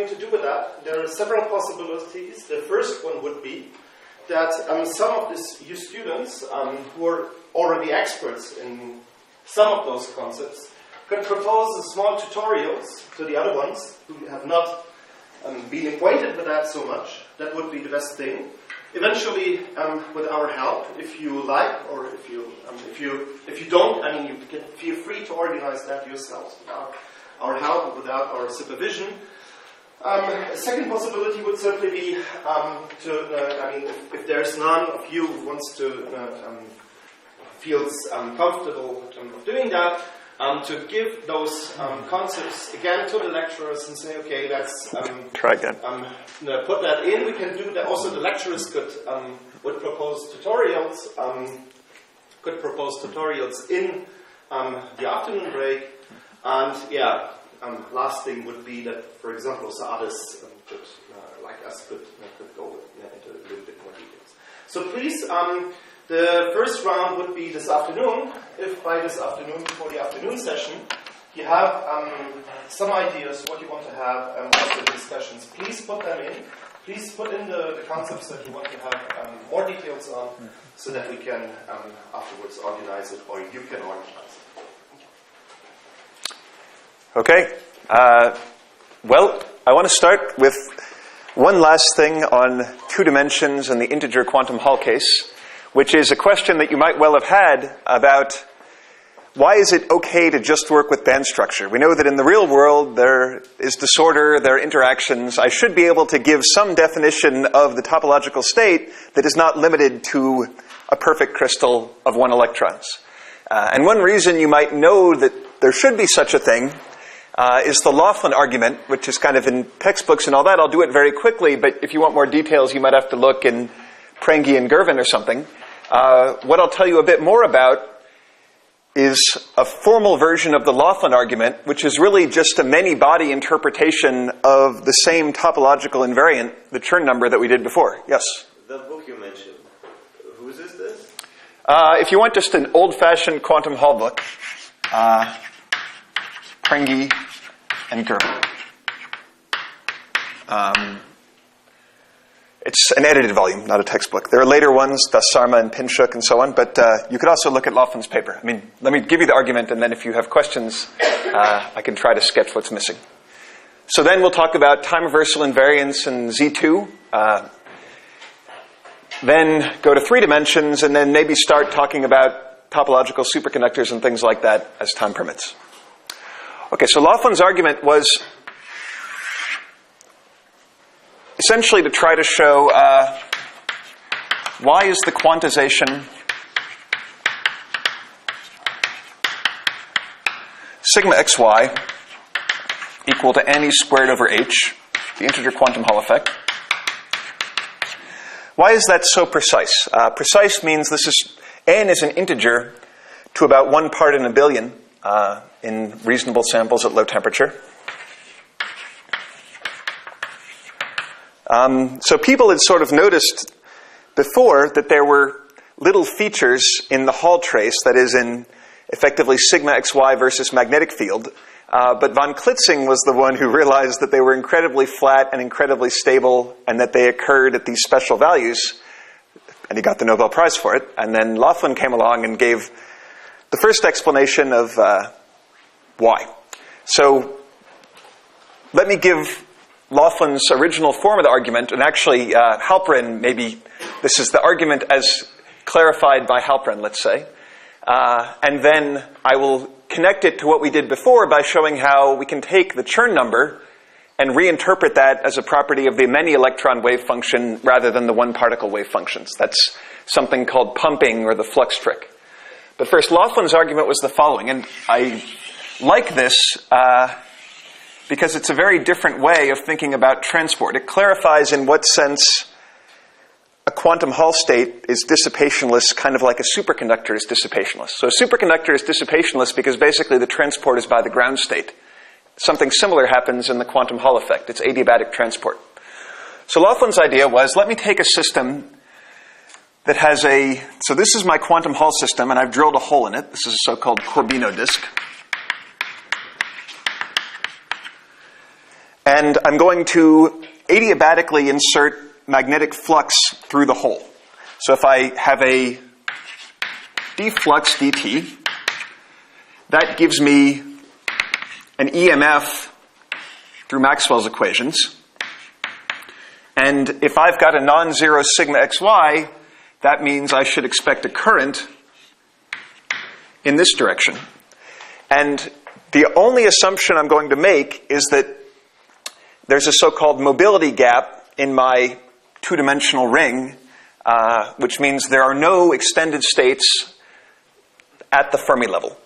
going to do with that? There are several possibilities. The first one would be that some of you students who are already experts in some of those concepts could propose small tutorials to the other ones who have not been acquainted with that so much. That would be the best thing. Eventually, with our help, if you like, or if you don't, you can feel free to organize that yourselves without our help or without our supervision. A second possibility would simply be if there's none of you who wants to feels comfortable of doing that, to give those concepts again to the lecturers and say, okay, let's try again. Put that in. We can do that. Also, the lecturers would propose tutorials. In the afternoon break. And last thing would be that, for example, others could go into a little bit more details. So please. The first round would be this afternoon. If by this afternoon, before the afternoon session, you have some ideas what you want to have after the discussions, please put them in. Please put in the concepts that you want to have more details on, so that we can afterwards organize it, or you can organize it. Okay. Well, I want to start with one last thing on 2 dimensions and the integer quantum Hall case, which is a question that you might well have had about why is it okay to just work with band structure? We know that in the real world there is disorder, there are interactions. I should be able to give some definition of the topological state that is not limited to a perfect crystal of 1 electrons. And one reason you might know that there should be such a thing is the Laughlin argument, which is kind of in textbooks and all that. I'll do it very quickly, but if you want more details, you might have to look in Prengi and Gervin or something. What I'll tell you a bit more about is a formal version of the Laughlin argument, which is really just a many-body interpretation of the same topological invariant, the Chern number that we did before. Yes? The book you mentioned, whose is this? If you want just an old-fashioned quantum Hall book, Prengi and Gervin. It's an edited volume, not a textbook. There are later ones, Das Sarma and Pinchuk and so on, but you could also look at Laughlin's paper. Let me give you the argument, and then if you have questions, I can try to sketch what's missing. So then we'll talk about time reversal invariance and Z2, then go to 3 dimensions, and then maybe start talking about topological superconductors and things like that as time permits. Okay, so Laughlin's argument was essentially to try to show why is the quantization sigma xy equal to n e squared over h, the integer quantum Hall effect. Why is that so precise? Precise means n is an integer to about 1 part in a billion in reasonable samples at low temperature. So people had sort of noticed before that there were little features in the Hall trace, that is in effectively sigma xy versus magnetic field. But von Klitzing was the one who realized that they were incredibly flat and incredibly stable and that they occurred at these special values. And he got the Nobel Prize for it. And then Laughlin came along and gave the first explanation of why. So let me give Laughlin's original form of the argument, and actually Halperin, maybe this is the argument as clarified by Halperin, let's say. And then I will connect it to what we did before by showing how we can take the Chern number and reinterpret that as a property of the many electron wave function rather than the 1 particle wave functions. That's something called pumping or the flux trick. But first, Laughlin's argument was the following, and I like this because it's a very different way of thinking about transport. It clarifies in what sense a quantum Hall state is dissipationless, kind of like a superconductor is dissipationless. So a superconductor is dissipationless because basically the transport is by the ground state. Something similar happens in the quantum Hall effect. It's adiabatic transport. So Laughlin's idea was, let me take a system that has so this is my quantum Hall system, and I've drilled a hole in it. This is a so-called Corbino disk. And I'm going to adiabatically insert magnetic flux through the hole. So if I have a d flux dt, that gives me an EMF through Maxwell's equations. And if I've got a non-zero sigma xy, that means I should expect a current in this direction. And the only assumption I'm going to make is that there's a so-called mobility gap in my two-dimensional ring, which means there are no extended states at the Fermi level.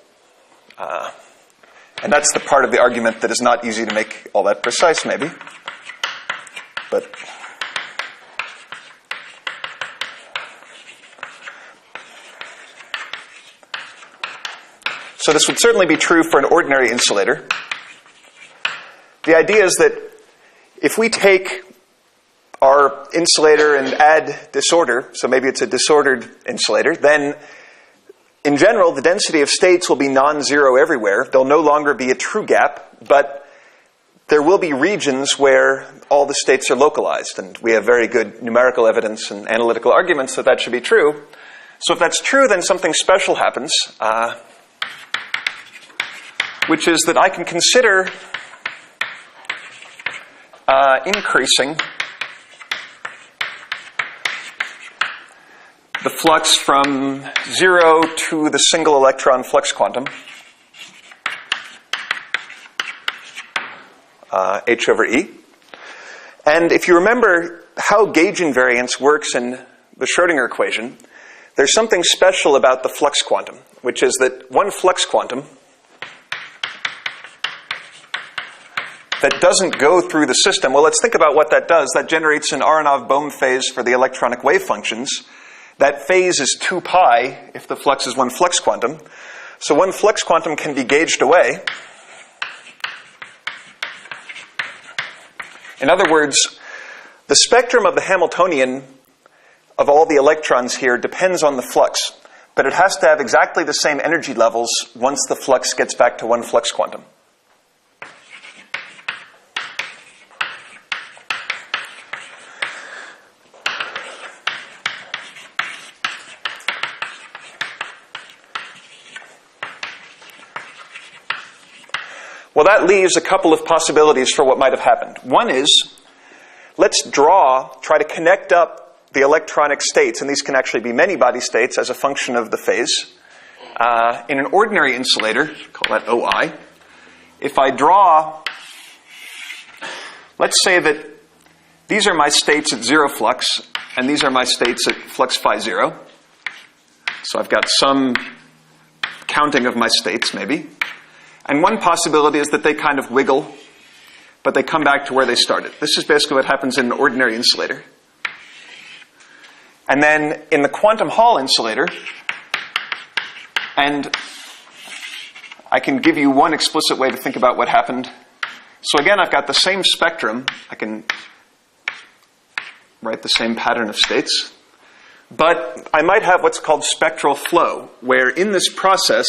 And that's the part of the argument that is not easy to make all that precise, maybe. But so this would certainly be true for an ordinary insulator. The idea is that if we take our insulator and add disorder, so maybe it's a disordered insulator, then in general, the density of states will be non-zero everywhere. There'll no longer be a true gap, but there will be regions where all the states are localized, and we have very good numerical evidence and analytical arguments that that should be true. So if that's true, then something special happens, which is that I can consider increasing the flux from 0 to the single electron flux quantum, h over E. And if you remember how gauge invariance works in the Schrödinger equation, there's something special about the flux quantum, which is that one flux quantum that doesn't go through the system, well, let's think about what that does. That generates an Aronoff-Bohm phase for the electronic wave functions. That phase is 2 pi if the flux is one flux quantum. So one flux quantum can be gauged away. In other words, the spectrum of the Hamiltonian of all the electrons here depends on the flux, but it has to have exactly the same energy levels once the flux gets back to one flux quantum. Well, that leaves a couple of possibilities for what might have happened. One is, let's try to connect up the electronic states, and these can actually be many body states as a function of the phase. In an ordinary insulator, call that OI, if I draw, let's say that these are my states at zero flux, and these are my states at flux phi 0. So I've got some counting of my states, maybe. And one possibility is that they kind of wiggle, but they come back to where they started. This is basically what happens in an ordinary insulator. And then in the quantum Hall insulator, and I can give you one explicit way to think about what happened. So again, I've got the same spectrum. I can write the same pattern of states. But I might have what's called spectral flow, where in this process,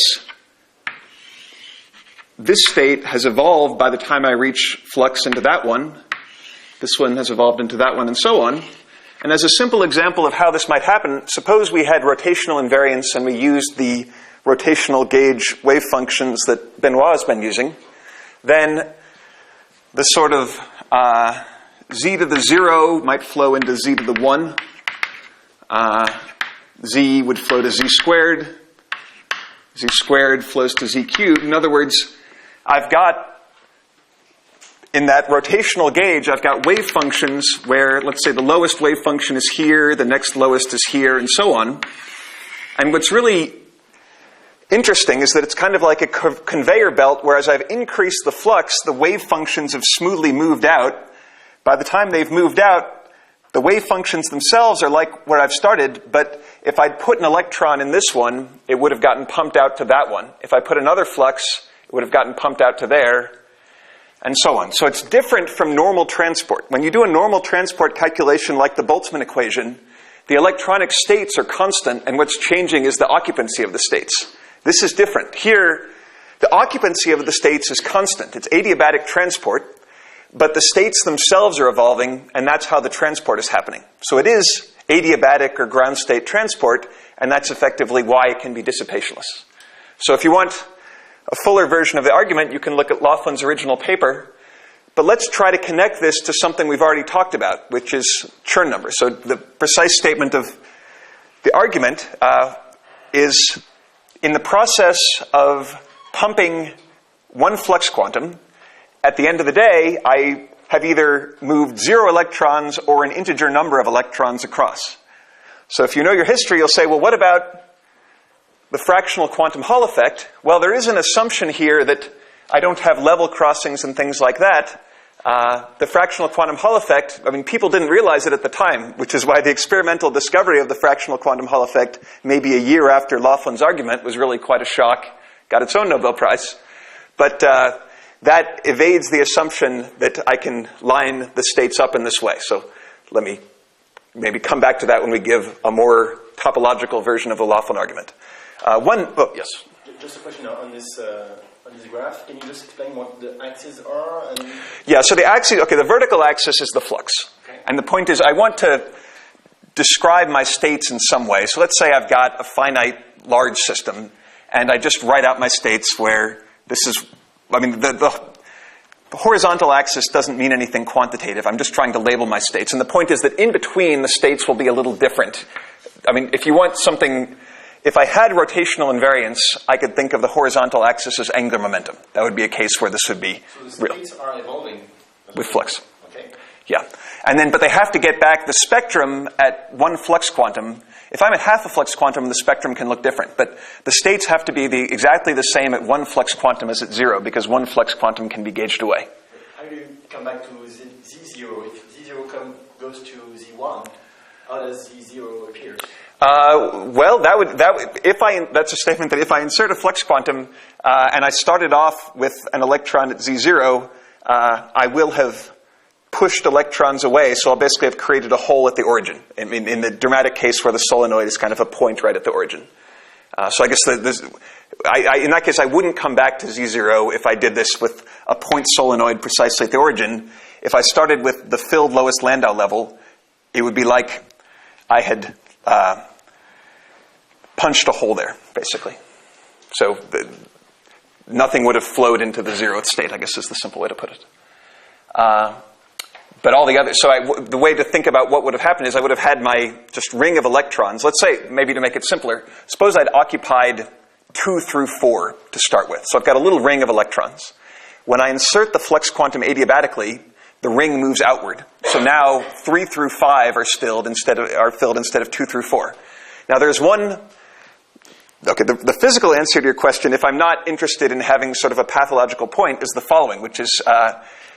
this state has evolved by the time I reach flux into that one. This one has evolved into that one, and so on. And as a simple example of how this might happen, suppose we had rotational invariance and we used the rotational gauge wave functions that Benoit has been using. Then the sort of z to the 0 might flow into z to the 1. Z would flow to z squared. Z squared flows to z cubed. In other words, I've got, in that rotational gauge, I've got wave functions where, let's say, the lowest wave function is here, the next lowest is here, and so on. And what's really interesting is that it's kind of like a conveyor belt, where as I've increased the flux, the wave functions have smoothly moved out. By the time they've moved out, the wave functions themselves are like where I've started, but if I'd put an electron in this one, it would have gotten pumped out to that one. If I put another flux, it would have gotten pumped out to there, and so on. So it's different from normal transport. When you do a normal transport calculation like the Boltzmann equation, the electronic states are constant, and what's changing is the occupancy of the states. This is different. Here, the occupancy of the states is constant. It's adiabatic transport, but the states themselves are evolving, and that's how the transport is happening. So it is adiabatic or ground state transport, and that's effectively why it can be dissipationless. So if you want a fuller version of the argument, you can look at Laughlin's original paper. But let's try to connect this to something we've already talked about, which is Chern numbers. So the precise statement of the argument is, in the process of pumping one flux quantum, at the end of the day, I have either moved 0 electrons or an integer number of electrons across. So if you know your history, you'll say, well, what about the fractional quantum Hall effect? Well, there is an assumption here that I don't have level crossings and things like that. The fractional quantum Hall effect, I mean, people didn't realize it at the time, which is why the experimental discovery of the fractional quantum Hall effect, maybe a year after Laughlin's argument, was really quite a shock, got its own Nobel Prize. But that evades the assumption that I can line the states up in this way. So let me maybe come back to that when we give a more topological version of the Laughlin argument. Yes? Just a question on this graph. Can you just explain what the axes are? Yeah, so the axis, okay, the vertical axis is the flux. Okay. And the point is, I want to describe my states in some way. So let's say I've got a finite large system, and I just write out my states where this is, I mean, the horizontal axis doesn't mean anything quantitative. I'm just trying to label my states. And the point is that in between, the states will be a little different. I mean, if you want something, if I had rotational invariance, I could think of the horizontal axis as angular momentum. That would be a case where this would be so the states are evolving with flux. Okay. Yeah. And then, but they have to get back the spectrum at one flux quantum. If I'm at half a flux quantum, the spectrum can look different. But the states have to be exactly the same at one flux quantum as at 0, because one flux quantum can be gauged away. How do you come back to Z0? If Z0 goes to Z1, how does Z0 appear? Well, that's a statement that if I insert a flux quantum and I started off with an electron at Z0, I will have pushed electrons away, so I'll basically have created a hole at the origin. I mean, in the dramatic case where the solenoid is kind of a point right at the origin. So I guess in that case, I wouldn't come back to Z0 if I did this with a point solenoid precisely at the origin. If I started with the filled lowest Landau level, it would be like I had punched a hole there, basically. So nothing would have flowed into the 0th state, I guess is the simple way to put it. But all the other, the way to think about what would have happened is I would have had my just ring of electrons. Let's say, maybe to make it simpler, suppose I'd occupied 2 through 4 to start with. So I've got a little ring of electrons. When I insert the flux quantum adiabatically, the ring moves outward. So now 3 through 5 are filled instead of 2 through 4. Now there's one. Okay, the physical answer to your question, if I'm not interested in having sort of a pathological point, is the following, which is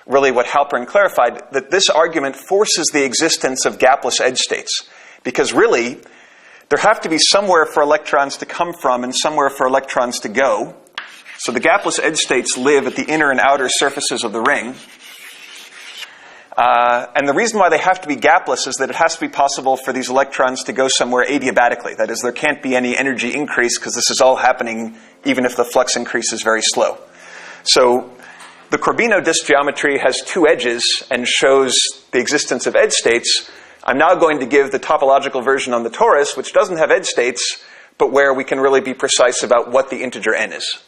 really what Halpern clarified, that this argument forces the existence of gapless edge states. Because really, there have to be somewhere for electrons to come from and somewhere for electrons to go. So the gapless edge states live at the inner and outer surfaces of the ring. And the reason why they have to be gapless is that it has to be possible for these electrons to go somewhere adiabatically. That is, there can't be any energy increase because this is all happening even if the flux increase is very slow. So the Corbino disk geometry has 2 edges and shows the existence of edge states. I'm now going to give the topological version on the torus, which doesn't have edge states, but where we can really be precise about what the integer n is.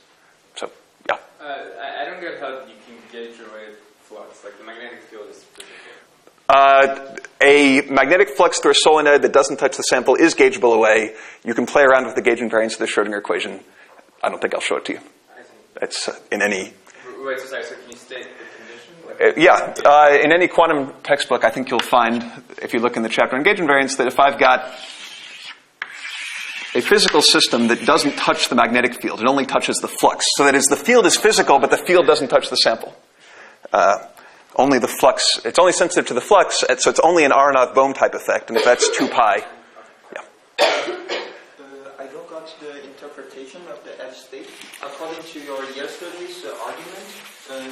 So, yeah. I don't get how you can gauge away flux. Like the magnetic field is physical. A magnetic flux through a solenoid that doesn't touch the sample is gaugeable away. You can play around with the gauge invariance of the Schrodinger equation. I don't think I'll show it to you. It's in any... Wait, so can you state the condition? In any quantum textbook, I think you'll find, if you look in the chapter on gauge invariance, that if I've got a physical system that doesn't touch the magnetic field, it only touches the flux. So that is, the field is physical, but the field doesn't touch the sample. Only the flux, it's only sensitive to the flux, so it's only an Aronoff-Bohm type effect, and if that's 2 pi, yeah. I don't got the interpretation of the edge state. According to your yesterday's argument,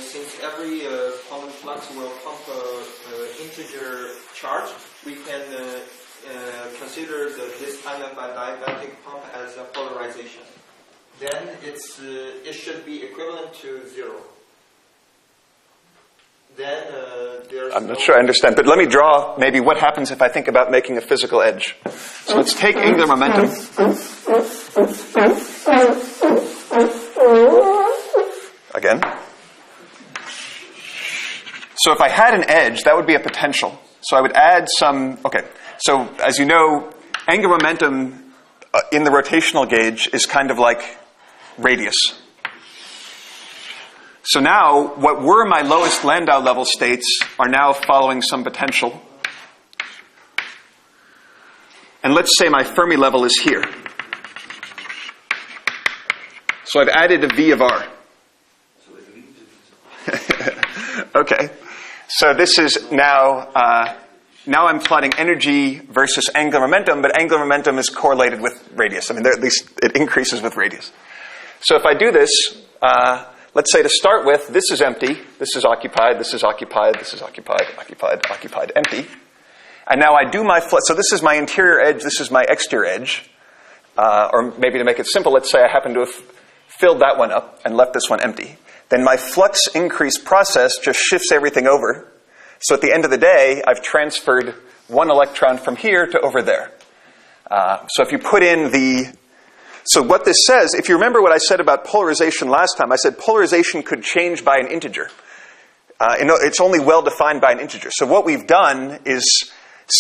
since every quantum flux will pump integer charge, we can consider this kind of a diabatic pump as a polarization. Then it should be equivalent to 0. then there's I'm not sure I understand, but let me draw maybe what happens if I think about making a physical edge. So let's take angular momentum. Again. So if I had an edge, that would be a potential. So I would add some, okay, so as you know, angular momentum in the rotational gauge is kind of like radius. So now, what were my lowest Landau level states are now following some potential. And let's say my Fermi level is here. So I've added a V of R. Okay. So this is now, now I'm plotting energy versus angular momentum, but angular momentum is correlated with radius. I mean, at least it increases with radius. So if I do this, let's say to start with, this is empty, this is occupied, this is occupied, this is occupied, occupied, occupied, empty. And now I do my flux. So this is my interior edge, this is my exterior edge. Or maybe to make it simple, let's say I happen to have filled that one up and left this one empty. Then my flux increase process just shifts everything over. So at the end of the day, I've transferred one electron from here to over there. So if you put in the... So what this says, if you remember what I said about polarization last time, I said polarization could change by an integer. It's only well defined by an integer. So what we've done is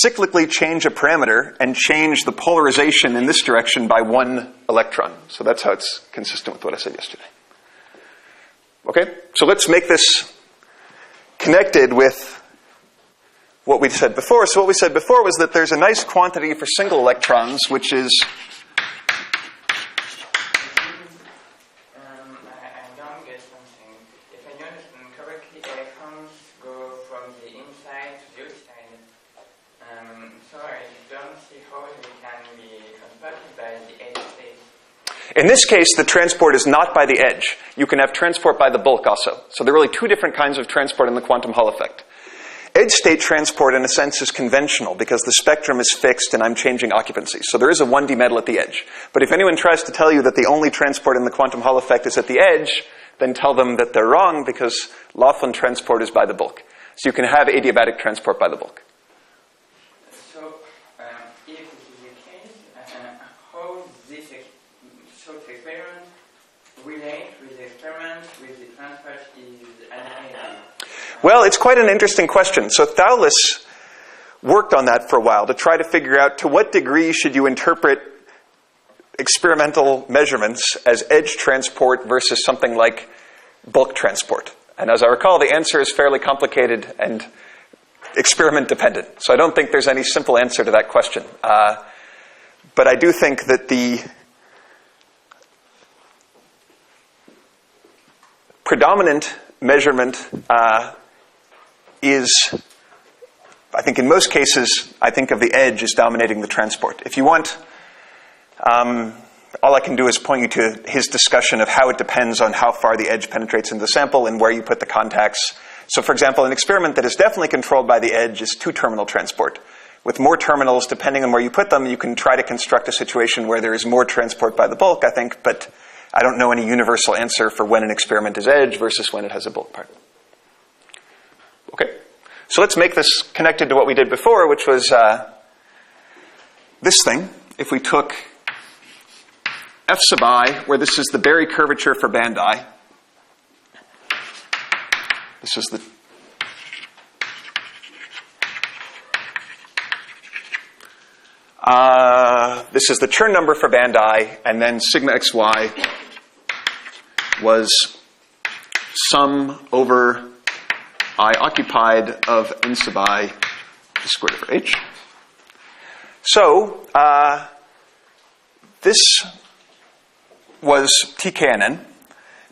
cyclically change a parameter and change the polarization in this direction by one electron. So that's how it's consistent with what I said yesterday. Okay? So let's make this connected with what we said before. So what we said before was that there's a nice quantity for single electrons, which is... I don't get something. If I understand correctly, electrons go from the inside to the outside. So I don't see how they can be transported by the edge space. In this case, the transport is not by the edge. You can have transport by the bulk also. So there are really two different kinds of transport in the quantum Hall effect. Edge state transport, in a sense, is conventional because the spectrum is fixed and I'm changing occupancy. So there is a 1D metal at the edge. But if anyone tries to tell you that the only transport in the quantum Hall effect is at the edge, then tell them that they're wrong because Laughlin transport is by the bulk. So you can have adiabatic transport by the bulk. So if this is the case, how this short experiment relate with the experiment with the transport is annihilated? Well, it's quite an interesting question. So Thouless worked on that for a while to try to figure out to what degree should you interpret experimental measurements as edge transport versus something like bulk transport. And as I recall, the answer is fairly complicated and experiment dependent. So I don't think there's any simple answer to that question. But I do think that the predominant measurement is, I think in most cases, I think of the edge as dominating the transport. If you want, all I can do is point you to his discussion of how it depends on how far the edge penetrates into the sample and where you put the contacts. So for example, an experiment that is definitely controlled by the edge is two-terminal transport. With more terminals, depending on where you put them, you can try to construct a situation where there is more transport by the bulk, I think, but I don't know any universal answer for when an experiment is edge versus when it has a bulk part. Okay, so let's make this connected to what we did before, which was this thing. If we took F sub I, where this is the Berry curvature for band I, this is the this is the Chern number for band I, and then sigma xy was sum over I occupied of n sub I squared over h. So this was TKNN.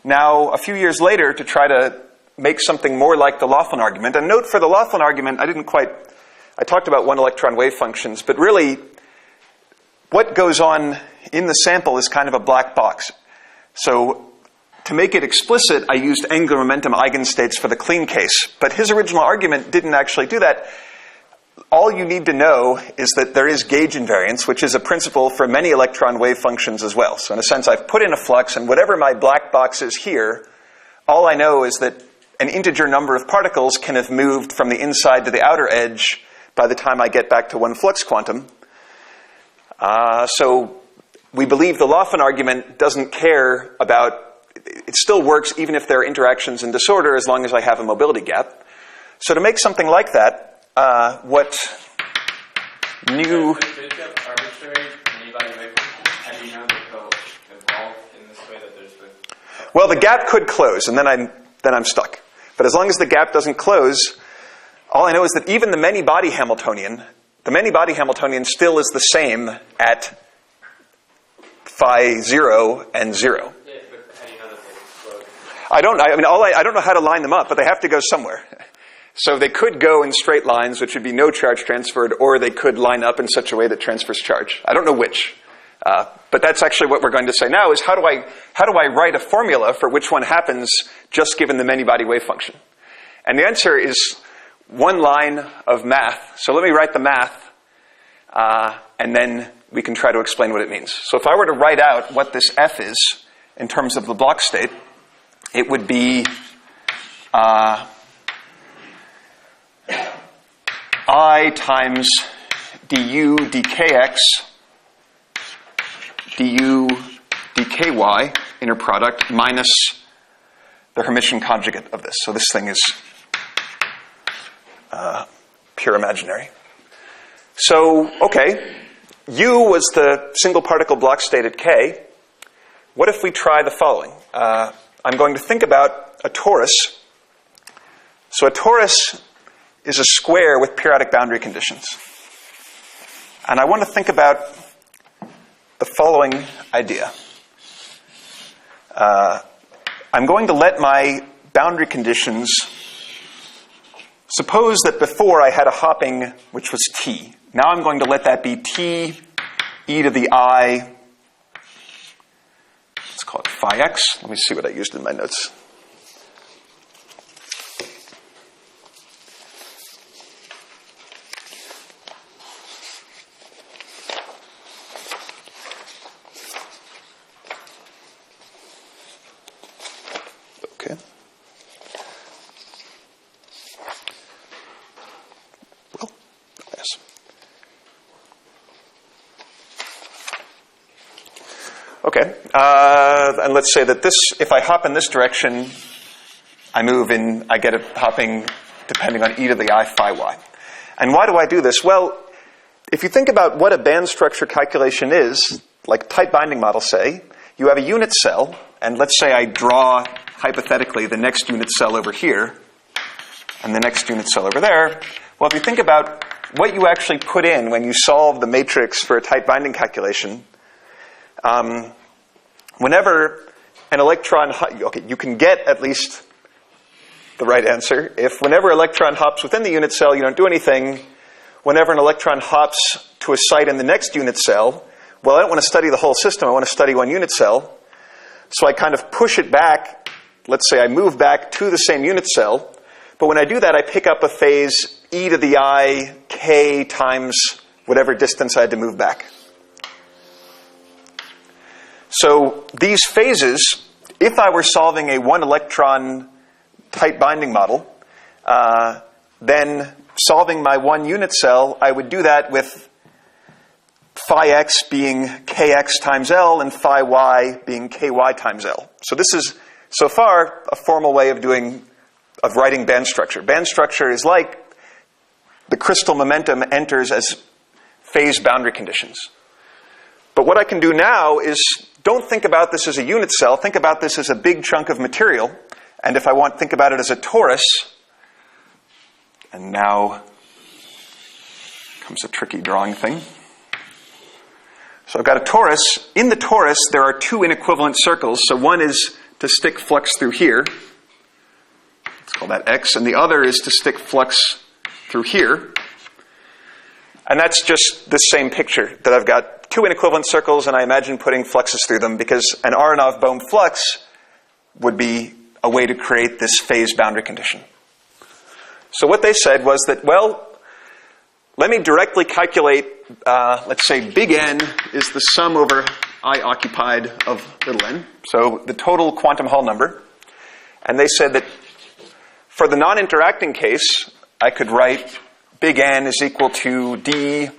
Now, a few years later, to try to make something more like the Laughlin argument, and note for the Laughlin argument, I talked about one electron wave functions, but really what goes on in the sample is kind of a black box. So to make it explicit, I used angular momentum eigenstates for the clean case. But his original argument didn't actually do that. All you need to know is that there is gauge invariance, which is a principle for many electron wave functions as well. So in a sense, I've put in a flux, and whatever my black box is here, all I know is that an integer number of particles can have moved from the inside to the outer edge by the time I get back to one flux quantum. So we believe the Laughton argument doesn't care about, it still works even if there are interactions in disorder as long as I have a mobility gap. So to make something like that, what new... Did you have arbitrary many-body wave functions? How do you know that they'll evolve in this way that there's the... Well, the gap could close, and then I'm stuck. But as long as the gap doesn't close, all I know is that even the many-body Hamiltonian still is the same at phi 0 and 0. Yeah, but how do you know that they explode? I don't know how to line them up, but they have to go somewhere. So they could go in straight lines, which would be no charge transferred, or they could line up in such a way that transfers charge. I don't know which. But that's actually what we're going to say now, is how do I write a formula for which one happens just given the many-body wave function? And the answer is one line of math. So let me write the math, and then we can try to explain what it means. So if I were to write out what this F is in terms of the block state, it would be I times du dkx du dky inner product minus the Hermitian conjugate of this. So this thing is pure imaginary. So, okay, U was the single particle block state at K. What if we try the following? I'm going to think about a torus. So a torus is a square with periodic boundary conditions. And I want to think about the following idea. I'm going to let my boundary conditions, suppose that before I had a hopping which was t. Now I'm going to let that be t e to the I, let's call it phi x. Let me see what I used in my notes. Okay. Well, yes. Okay, and let's say that this, if I hop in this direction, I get a hopping depending on e to the I phi y. And why do I do this? Well, if you think about what a band structure calculation is, like tight binding models say, you have a unit cell, and let's say I draw, hypothetically, the next unit cell over here, and the next unit cell over there. Well, if you think about what you actually put in when you solve the matrix for a tight binding calculation, whenever an electron, you can get at least the right answer. If whenever an electron hops within the unit cell, you don't do anything. Whenever an electron hops to a site in the next unit cell, well, I don't want to study the whole system. I want to study one unit cell. So I kind of push it back. Let's say I move back to the same unit cell. But when I do that, I pick up a phase e to the I k times whatever distance I had to move back. So these phases, if I were solving a one-electron tight binding model, then solving my one unit cell, I would do that with phi x being kx times L and phi y being ky times L. So this is, so far, a formal way of writing band structure. Band structure is like the crystal momentum enters as phase boundary conditions. But what I can do now is don't think about this as a unit cell. Think about this as a big chunk of material. And if I want, think about it as a torus. And now comes a tricky drawing thing. So I've got a torus. In the torus, there are two inequivalent circles. So one is to stick flux through here. Let's call that x. And the other is to stick flux through here. And that's just this same picture, that I've got two inequivalent circles, and I imagine putting fluxes through them, because an Aronov-Bohm flux would be a way to create this phase boundary condition. So what they said was that, well, let me directly calculate, let's say big N is the sum over I occupied of little n, so the total quantum Hall number. And they said that For the non-interacting case, I could write big N is equal to d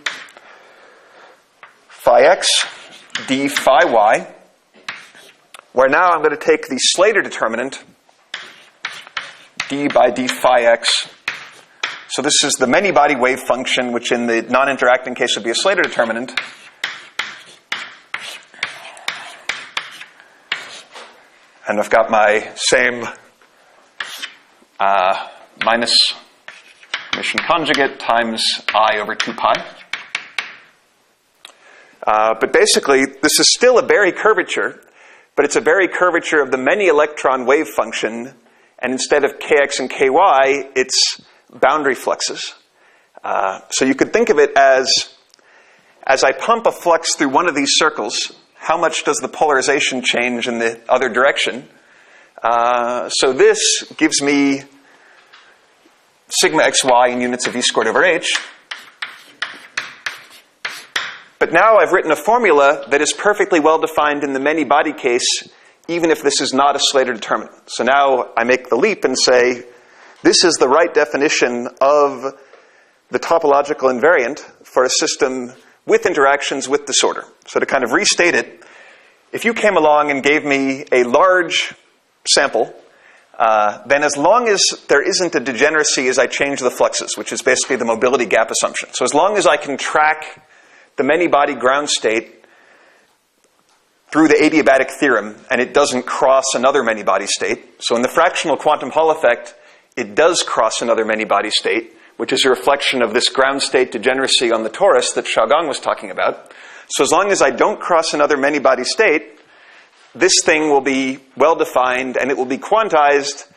phi x, d phi y, where now I'm going to take the Slater determinant, d by d phi x. So this is the many-body wave function, which in the non-interacting case would be a Slater determinant. And I've got my same minus emission conjugate times I over 2 pi. But basically, this is still a Berry curvature, but it's a Berry curvature of the many-electron wave function, and instead of kx and ky, it's boundary fluxes. So you could think of it as I pump a flux through one of these circles, how much does the polarization change in the other direction? So this gives me sigma xy in units of E squared over h. But now I've written a formula that is perfectly well defined in the many-body case, even if this is not a Slater determinant. So now I make the leap and say, this is the right definition of the topological invariant for a system with interactions with disorder. So to kind of restate it, if you came along and gave me a large sample, then as long as there isn't a degeneracy as I change the fluxes, which is basically the mobility gap assumption. So as long as I can track the many-body ground state through the adiabatic theorem and it doesn't cross another many-body state. So in the fractional quantum Hall effect, it does cross another many-body state, which is a reflection of this ground state degeneracy on the torus that Xiaogang was talking about. So as long as I don't cross another many-body state, this thing will be well-defined and it will be quantized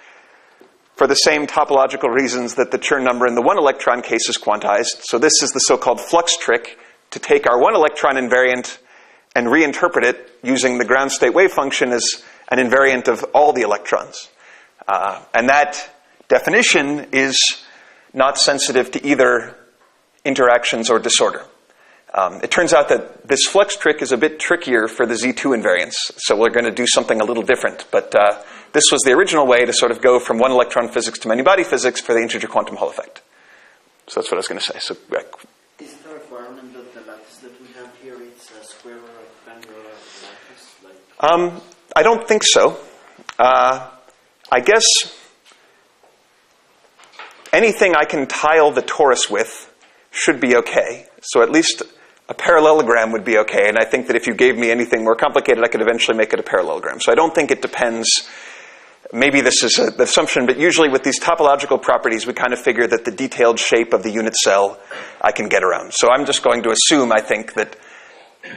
for the same topological reasons that the Chern number in the one-electron case is quantized. So this is the so-called flux trick to take our one-electron invariant and reinterpret it using the ground state wave function as an invariant of all the electrons. And that definition is not sensitive to either interactions or disorder. It turns out that this flux trick is a bit trickier for the Z2 invariants, so we're going to do something a little different. But this was the original way to sort of go from one-electron physics to many-body physics for the integer quantum Hall effect. So that's what I was going to say. So, is it a requirement that the lattice that we have here is a square or a rectangular lattice? I don't think so. I guess anything I can tile the torus with should be okay. So at least a parallelogram would be okay. And I think that if you gave me anything more complicated, I could eventually make it a parallelogram. So I don't think it depends. Maybe this is the assumption, but usually with these topological properties, we kind of figure that the detailed shape of the unit cell I can get around. So I'm just going to assume, I think, that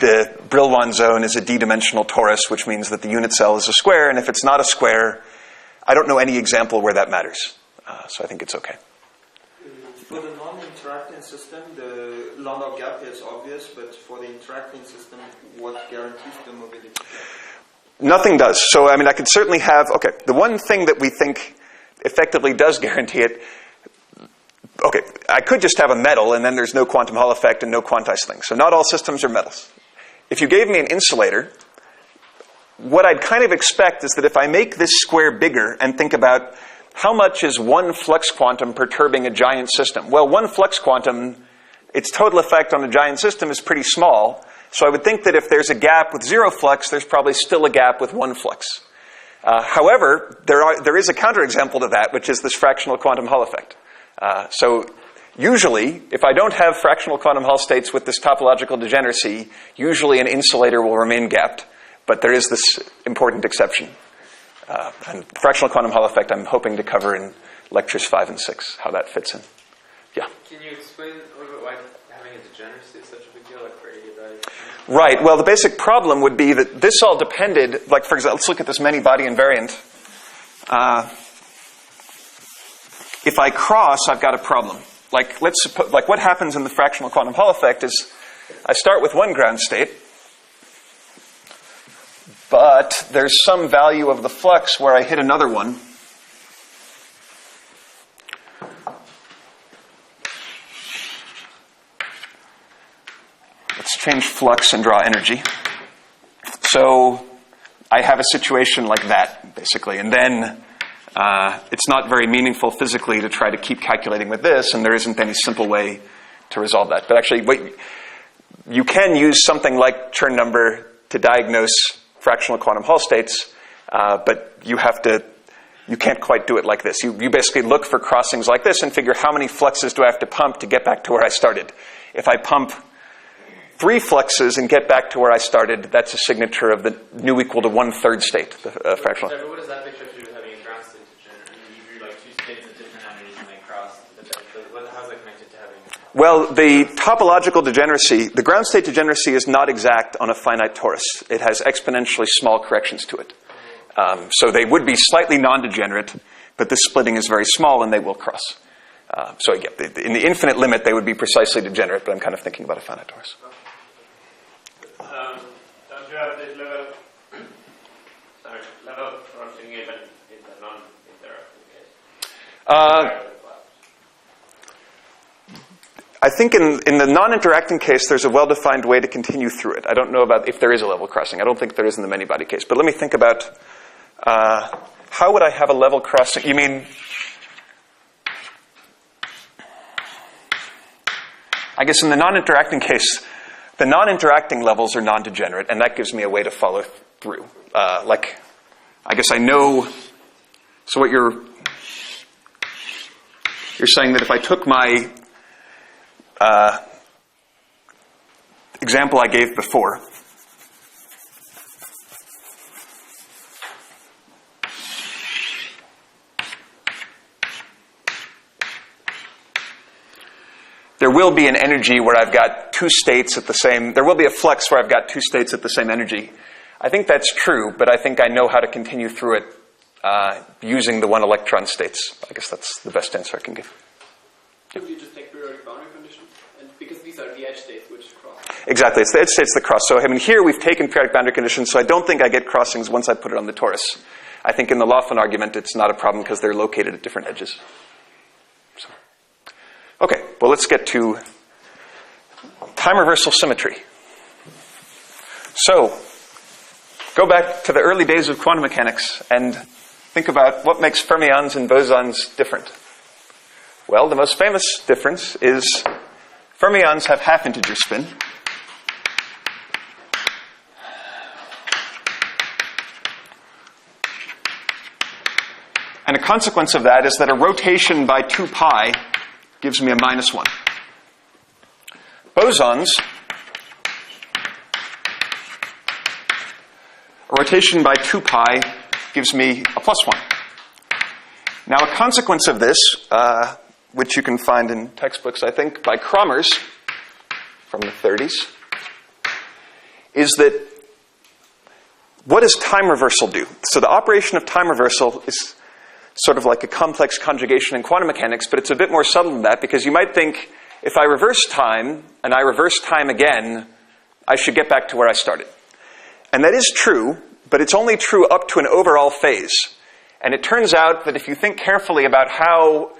the Brillouin zone is a d-dimensional torus, which means that the unit cell is a square. And if it's not a square, I don't know any example where that matters. So I think it's okay. For the non-interacting system, the Landau gap is obvious, but for the interacting system, what guarantees the mobility? Nothing does. So, I mean, I could certainly have, okay, the one thing that we think effectively does guarantee it, okay, I could just have a metal and then there's no quantum Hall effect and no quantized thing. So not all systems are metals. If you gave me an insulator, what I'd kind of expect is that if I make this square bigger and think about how much is one flux quantum perturbing a giant system? Well, one flux quantum, its total effect on a giant system is pretty small. So I would think that if there's a gap with zero flux, there's probably still a gap with one flux. However, there is a counterexample to that, which is this fractional quantum Hall effect. So usually, if I don't have fractional quantum Hall states with this topological degeneracy, usually an insulator will remain gapped. But there is this important exception. And fractional quantum Hall effect I'm hoping to cover in lectures 5 and 6, how that fits in. Yeah? Can you explain a little bit why having a degeneracy is such a big deal, like for adiabatic? Right. Well, the basic problem would be that this all depended, like for example, let's look at this many-body invariant. If I cross, I've got a problem. Like, let's suppose, like what happens in the fractional quantum Hall effect is I start with one ground state, but there's some value of the flux where I hit another one. Let's change flux and draw energy. So I have a situation like that, basically. And then It's not very meaningful physically to try to keep calculating with this, and there isn't any simple way to resolve that. But actually, you can use something like Chern number to diagnose fractional quantum Hall states, but you can't quite do it like this. You basically look for crossings like this and figure how many fluxes do I have to pump to get back to where I started. If I pump 3 fluxes and get back to where I started, that's a signature of the nu equal to 1/3 state, the fractional. So what does that picture do with having a ground state degenerate? You drew like 2 states at different energies and they cross. How's that connected to having? Well, the topological degeneracy, the ground state degeneracy is not exact on a finite torus. It has exponentially small corrections to it. So they would be slightly non-degenerate, but the splitting is very small and they will cross. So yeah, in the infinite limit, they would be precisely degenerate, but I'm kind of thinking about a finite torus. Don't you have this level crossing even in the non-interacting case? I think in the non-interacting case, there's a well-defined way to continue through it. I don't know about if there is a level crossing. I don't think there is in the many-body case. But let me think about how would I have a level crossing? You mean, I guess in the non-interacting case, the non-interacting levels are non-degenerate, and that gives me a way to follow through. I guess I know. So what you're saying that if I took my example I gave before, there will be an energy where I've got 2 states at the same, there will be a flux where I've got 2 states at the same energy. I think that's true, but I think I know how to continue through it using the 1 electron states. I guess that's the best answer I can give. Could you just take periodic boundary conditions? And because these are the edge states which cross. Exactly, it's the edge states that cross. So I mean, here we've taken periodic boundary conditions, so I don't think I get crossings once I put it on the torus. I think in the Laughlin argument, it's not a problem because they're located at different edges. So. Okay, well, let's get to time reversal symmetry. So, go back to the early days of quantum mechanics and think about what makes fermions and bosons different. Well, the most famous difference is fermions have half-integer spin. And a consequence of that is that a rotation by 2 pi gives me a -1. Bosons, a rotation by 2 pi gives me a +1. Now, a consequence of this, which you can find in textbooks, I think, by Kramers from the 30s, is that what does time reversal do? So the operation of time reversal is sort of like a complex conjugation in quantum mechanics, but it's a bit more subtle than that, because you might think, if I reverse time, and I reverse time again, I should get back to where I started. And that is true, but it's only true up to an overall phase. And it turns out that if you think carefully about how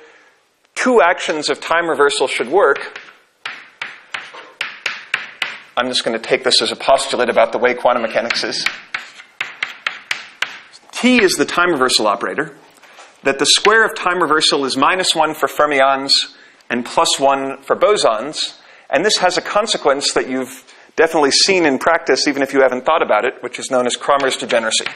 2 actions of time reversal should work, I'm just going to take this as a postulate about the way quantum mechanics is. T is the time reversal operator, that the square of time reversal is -1 for fermions and +1 for bosons. And this has a consequence that you've definitely seen in practice, even if you haven't thought about it, which is known as Kramers degeneracy.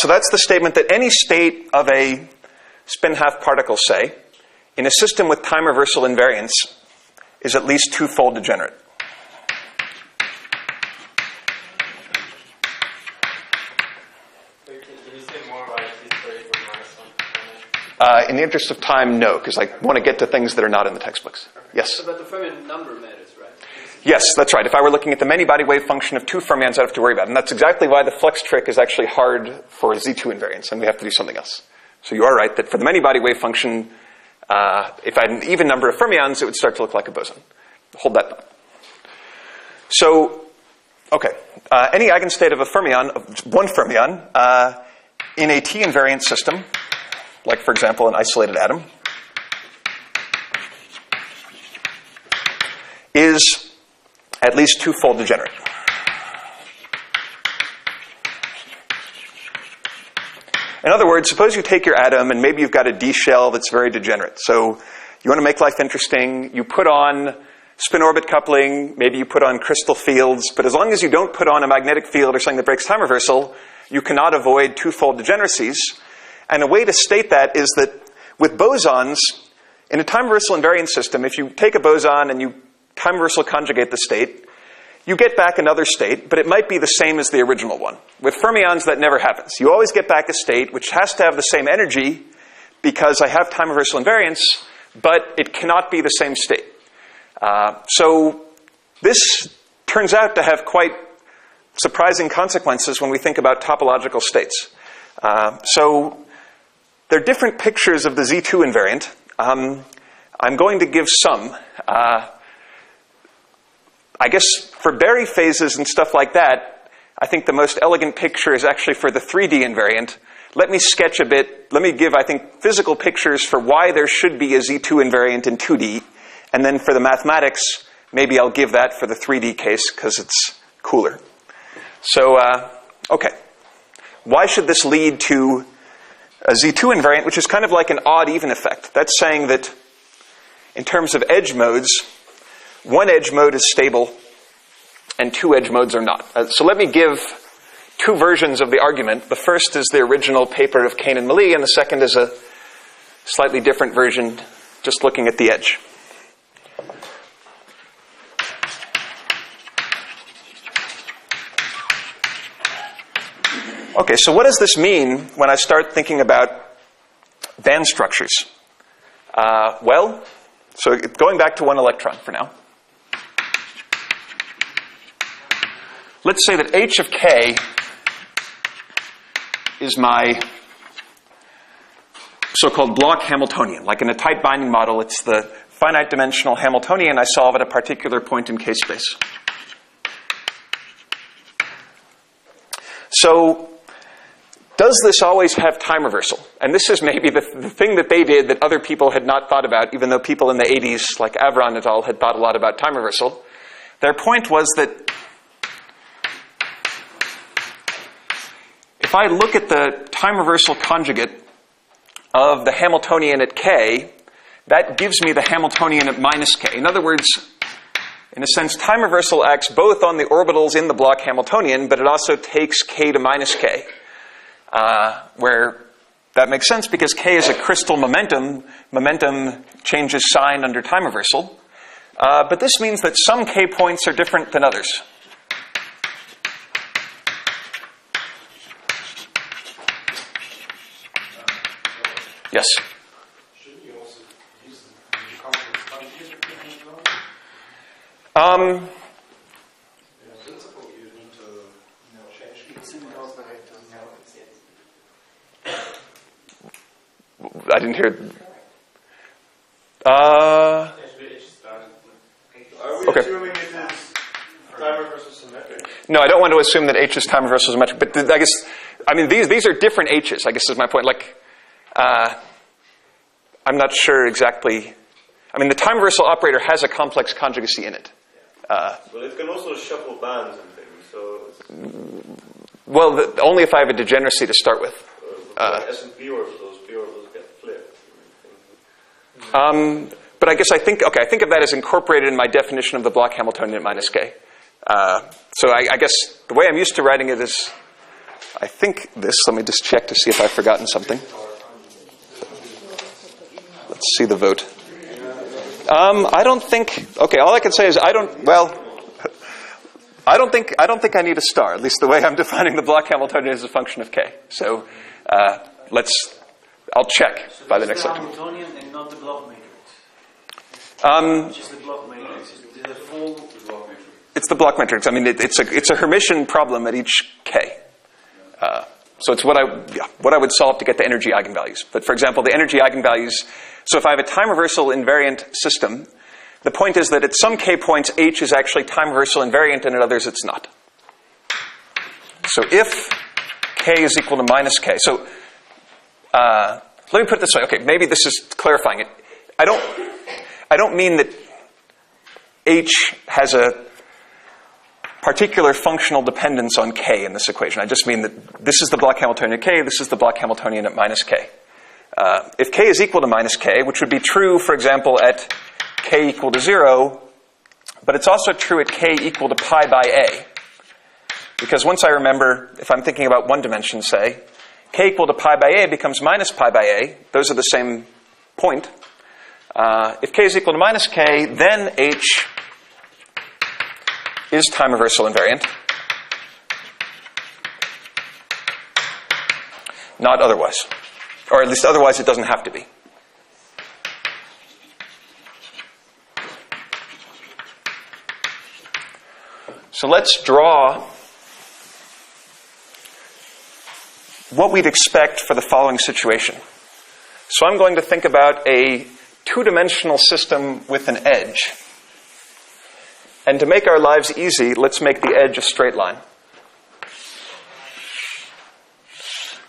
So that's the statement that any state of a spin-half particle, say, in a system with time reversal invariance is at least 2-fold degenerate. Can you say more about history for -1? In the interest of time, no, because I want to get to things that are not in the textbooks. Yes? So that the fermion number matters, right? Yes, that's right. If I were looking at the many-body wave function of 2 fermions, I'd have to worry about it. And that's exactly why the flux trick is actually hard for Z2 invariance, and we have to do something else. So you are right that for the many-body wave function, if I had an even number of fermions, it would start to look like a boson. Hold that thought. So, okay. Any eigenstate of a fermion, of 1 fermion, in a T-invariant system, like, for example, an isolated atom, is at least twofold degenerate. In other words, suppose you take your atom and maybe you've got a d shell that's very degenerate. So you want to make life interesting, you put on spin-orbit coupling, maybe you put on crystal fields, but as long as you don't put on a magnetic field or something that breaks time reversal, you cannot avoid twofold degeneracies. And a way to state that is that with bosons, in a time reversal invariant system, if you take a boson and you time reversal conjugate the state, you get back another state, but it might be the same as the original one. With fermions, that never happens. You always get back a state which has to have the same energy because I have time reversal invariance, but it cannot be the same state. So this turns out to have quite surprising consequences when we think about topological states. So there are different pictures of the Z2 invariant. I'm going to give some. I guess for Berry phases and stuff like that, I think the most elegant picture is actually for the 3D invariant. Let me sketch a bit. Let me give, I think, physical pictures for why there should be a Z2 invariant in 2D. And then for the mathematics, maybe I'll give that for the 3D case because it's cooler. So, okay. Why should this lead to a Z2 invariant, which is kind of like an odd-even effect? That's saying that in terms of edge modes, one edge mode is stable and two edge modes are not. So let me give two versions of the argument. The first is the original paper of Kane and Malee, and the second is a slightly different version, just looking at the edge. Okay, so what does this mean when I start thinking about band structures? Well, so going back to one electron for now. Let's say that H of K is my so-called block Hamiltonian. Like in a tight binding model, it's the finite dimensional Hamiltonian I solve at a particular point in K space. So does this always have time reversal? And this is maybe the thing that they did that other people had not thought about, even though people in the 80s, like Avron et al., had thought a lot about time reversal. Their point was that if I look at the time reversal conjugate of the Hamiltonian at K, that gives me the Hamiltonian at minus K. In other words, in a sense, time reversal acts both on the orbitals in the block Hamiltonian, but it also takes K to minus K, where that makes sense because K is a crystal momentum. Momentum changes sign under time reversal. But this means that some K points are different than others. Yes? Shouldn't you also use the complex conjugate? In principle, you need to change the I didn't hear. Are we Okay. assuming it is time reversal symmetric? No, I don't want to assume that H is time reversal symmetric, but I guess, I mean, these are different H's, I guess is my point. Like, I'm not sure exactly. I mean, the time reversal operator has a complex conjugacy in it. Well, it can also shuffle bands and things, so... Well, only if I have a degeneracy to start with. S and P orbitals get flipped. But I guess I think of that as incorporated in my definition of the block Hamiltonian at minus K. So I guess the way I'm used to writing it is, I think this, let me just check to see if I've forgotten something. Let's see the vote. I don't think, okay, all I can say is I don't think I need a star, at least the way I'm defining the block Hamiltonian as a function of K. So I'll check by the next lecture. Hamiltonian and not the block matrix. Just the block matrix. The full block matrix. It's the block matrix. I mean, it's a Hermitian problem at each K. So it's what I would solve to get the energy eigenvalues. But for example, the energy eigenvalues. So if I have a time reversal invariant system, the point is that at some K points, H is actually time reversal invariant, and at others it's not. So if K is equal to minus K, so let me put it this way. Okay, maybe this is clarifying it. I don't mean that H has a particular functional dependence on K in this equation. I just mean that this is the block Hamiltonian at K, this is the block Hamiltonian at minus K. If K is equal to minus K, which would be true, for example, at K equal to 0, but it's also true at K equal to pi by A. Because once I remember, if I'm thinking about one dimension, say, K equal to pi by A becomes minus pi by A. Those are the same point. If K is equal to minus K, then H is time reversal invariant. Not otherwise. Or at least otherwise it doesn't have to be. So let's draw what we'd expect for the following situation. So I'm going to think about a two-dimensional system with an edge. And to make our lives easy, let's make the edge a straight line.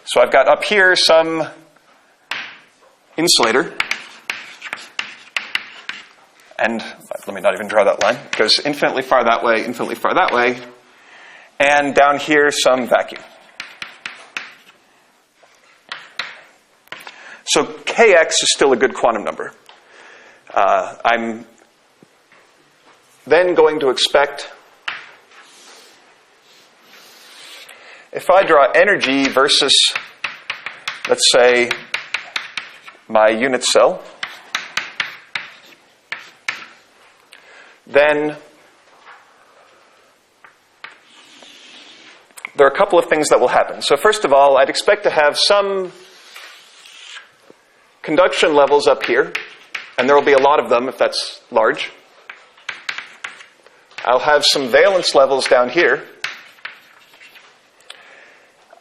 So I've got up here some insulator. And let me not even draw that line. It goes infinitely far that way, infinitely far that way. And down here, some vacuum. So kx is still a good quantum number. I'm then going to expect, if I draw energy versus, let's say, my unit cell, then there are a couple of things that will happen. So first of all, I'd expect to have some conduction levels up here, and there will be a lot of them if that's large. I'll have some valence levels down here.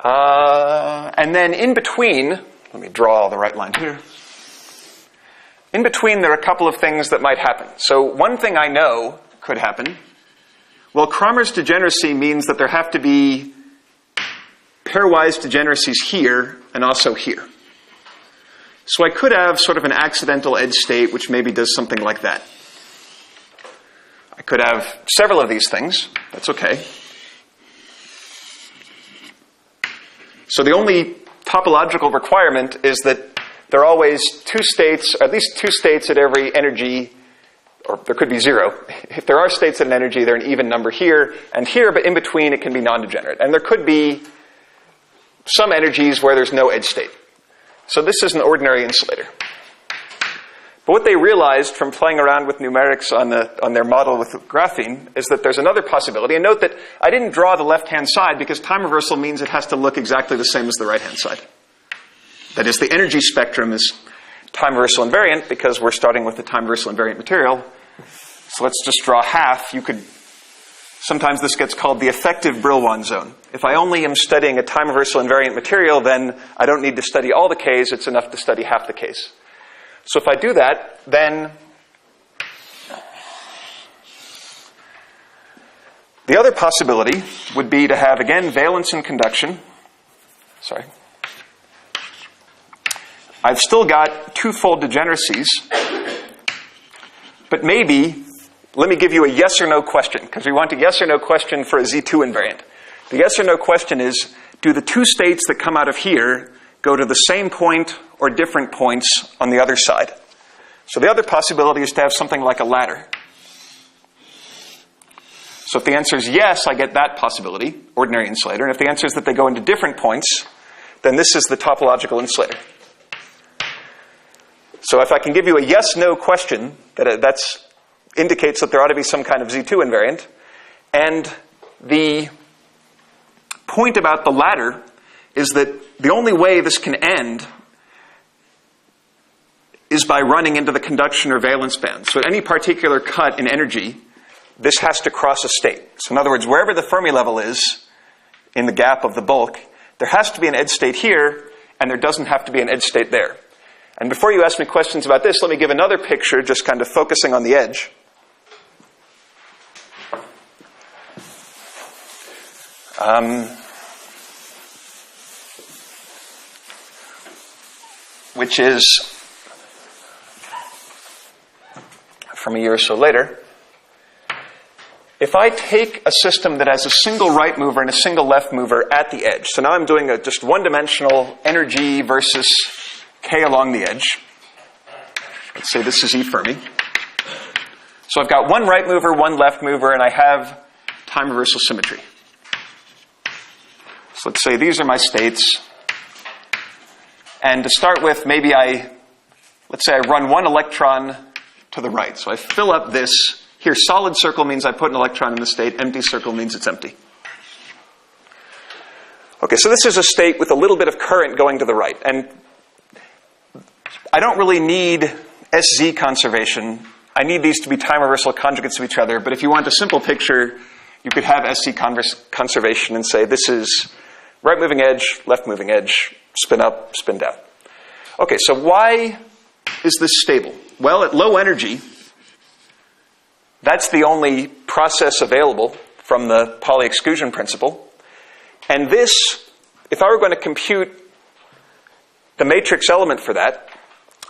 And then in between, let me draw the right line here. In between, there are a couple of things that might happen. So one thing I know could happen, well, Cramer's degeneracy means that there have to be pairwise degeneracies here and also here. So I could have sort of an accidental edge state which maybe does something like that. I could have several of these things. That's okay. So the only topological requirement is that there are always two states, or at least two states at every energy, or there could be 0. If there are states at an energy, they're an even number here and here, but in between it can be non-degenerate. And there could be some energies where there's no edge state. So this is an ordinary insulator. But what they realized from playing around with numerics on their model with graphene is that there's another possibility. And note that I didn't draw the left-hand side because time reversal means it has to look exactly the same as the right-hand side. That is, the energy spectrum is time reversal invariant because we're starting with the time reversal invariant material. So let's just draw half. Sometimes this gets called the effective Brillouin zone. If I only am studying a time reversal invariant material, then I don't need to study all the Ks. It's enough to study half the Ks. So if I do that, then the other possibility would be to have, again, valence and conduction. Sorry. I've still got twofold degeneracies, but maybe, let me give you a yes or no question, because we want a yes or no question for a Z2 invariant. The yes or no question is, do the two states that come out of here go to the same point or different points on the other side? So the other possibility is to have something like a ladder. So if the answer is yes, I get that possibility, ordinary insulator. And if the answer is that they go into different points, then this is the topological insulator. So if I can give you a yes-no question, that indicates that there ought to be some kind of Z2 invariant. And the point about the ladder is that the only way this can end is by running into the conduction or valence band. So at any particular cut in energy, this has to cross a state. So in other words, wherever the Fermi level is in the gap of the bulk, there has to be an edge state here, and there doesn't have to be an edge state there. And before you ask me questions about this, let me give another picture, just kind of focusing on the edge. Which is from a year or so later. if I take a system that has a single right mover and a single left mover at the edge, so now I'm doing a just one-dimensional energy versus K along the edge. Let's say this is E Fermi. So I've got one right mover, one left mover, and I have time reversal symmetry. So let's say these are my states. And to start with, maybe let's say I run one electron to the right. So I fill up this. Here, solid circle means I put an electron in the state. Empty circle means it's empty. Okay, so this is a state with a little bit of current going to the right. And I don't really need SZ conservation. I need these to be time reversal conjugates of each other. But if you want a simple picture, you could have SZ conservation and say this is right moving edge, left moving edge, spin up, spin down. Okay, so why is this stable? Well, at low energy, that's the only process available from the Pauli exclusion principle. And this, if I were going to compute the matrix element for that,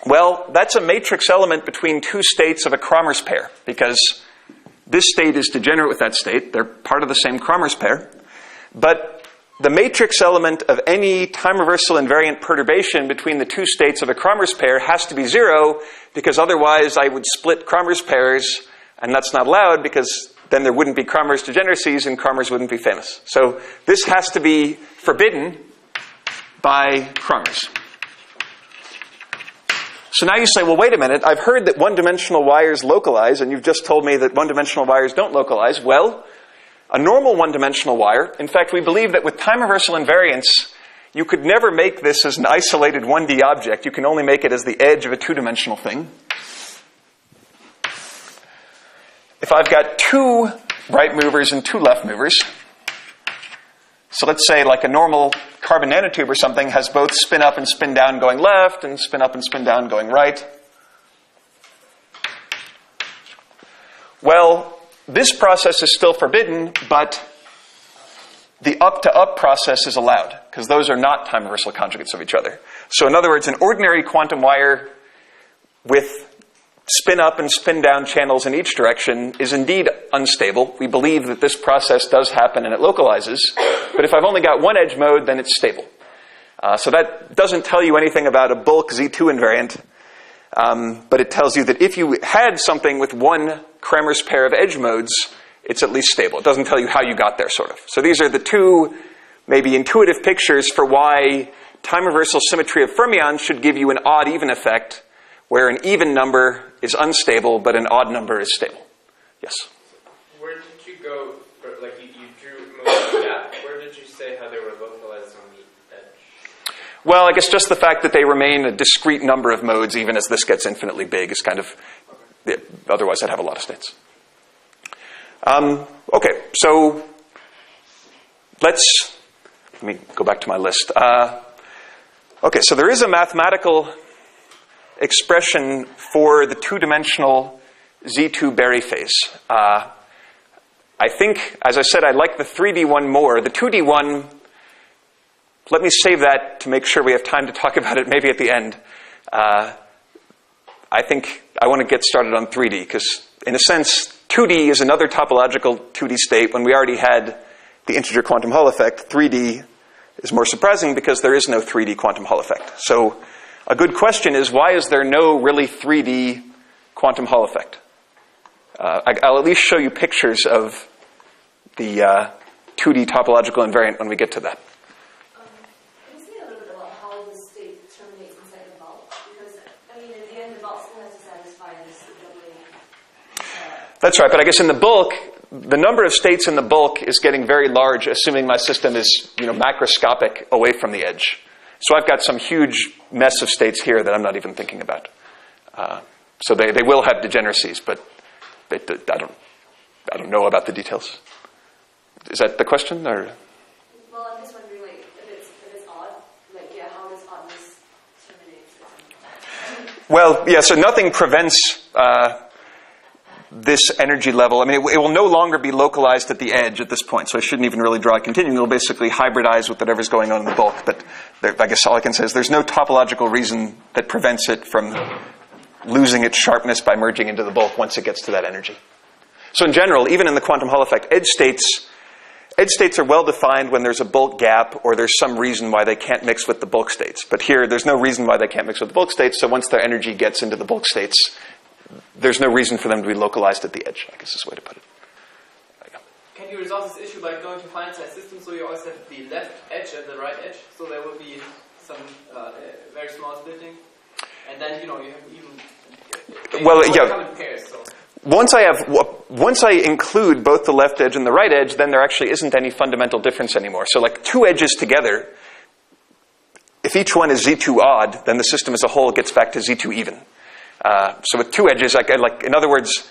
well, that's a matrix element between two states of a Kramers pair, because this state is degenerate with that state. They're part of the same Kramers pair. But the matrix element of any time reversal invariant perturbation between the two states of a Kramers pair has to be 0, because otherwise I would split Kramers pairs, and that's not allowed because then there wouldn't be Kramers degeneracies and Kramers wouldn't be famous. So this has to be forbidden by Kramers. So now you say, well, wait a minute, I've heard that one-dimensional wires localize, and you've just told me that one-dimensional wires don't localize. Well, a normal one-dimensional wire, in fact, we believe that with time reversal invariance, you could never make this as an isolated 1D object. You can only make it as the edge of a two-dimensional thing. If I've got two right movers and two left movers, so let's say like a normal carbon nanotube or something has both spin up and spin down going left and spin up and spin down going right. Well, this process is still forbidden, but the up-to-up process is allowed, because those are not time reversal conjugates of each other. So in other words, an ordinary quantum wire with spin up and spin down channels in each direction is indeed unstable. We believe that this process does happen and it localizes. But if I've only got one edge mode, then it's stable. So that doesn't tell you anything about a bulk Z2 invariant. But it tells you that if you had something with one Kramers pair of edge modes, it's at least stable. It doesn't tell you how you got there, sort of. So these are the two maybe intuitive pictures for why time reversal symmetry of fermions should give you an odd-even effect, where an even number is unstable, but an odd number is stable. Yes? Where did you go, like you drew most of that, where did you say how they were localized on the edge? Well, I guess just the fact that they remain a discrete number of modes, even as this gets infinitely big, is kind of, otherwise I'd have a lot of states. Okay, so let me go back to my list. Okay, so there is a mathematical expression for the two-dimensional Z2 Berry phase. I think, as I said, I like the 3D one more. The 2D one, let me save that to make sure we have time to talk about it maybe at the end. I think I want to get started on 3D, because in a sense, 2D is another topological 2D state. When we already had the integer quantum Hall effect, 3D is more surprising because there is no 3D quantum Hall effect. So a good question is, why is there no really 3D quantum Hall effect? I'll at least show you pictures of the 2D topological invariant when we get to that. Can you say a little bit about how the state terminates inside the bulk? Because, I mean, in the end, the bulk still has to satisfy this doubling. That's right, but I guess in the bulk, the number of states in the bulk is getting very large, assuming my system is, macroscopic away from the edge. So I've got some huge mess of states here that I'm not even thinking about. So they will have degeneracies, but I don't know about the details. Is that the question, or? Well, I'm just wondering, if it's odd, how does oddness terminate? Well, yeah. So nothing prevents this energy level. I mean, it will no longer be localized at the edge at this point, so I shouldn't even really draw a continuum. It'll basically hybridize with whatever's going on in the bulk. But I guess all I can say is there's no topological reason that prevents it from losing its sharpness by merging into the bulk once it gets to that energy. So in general, even in the quantum Hall effect, edge states are well defined when there's a bulk gap or there's some reason why they can't mix with the bulk states. But here, there's no reason why they can't mix with the bulk states, so once their energy gets into the bulk states, there's no reason for them to be localized at the edge, I guess is the way to put it. Can you resolve this issue by going to finite-size systems so you always have the left edge and the right edge? So there will be some very small splitting, and then you have even come in pairs. So. Once I include both the left edge and the right edge, then there actually isn't any fundamental difference anymore. So like two edges together, if each one is Z2 odd, then the system as a whole gets back to Z2 even. So with two edges, in other words,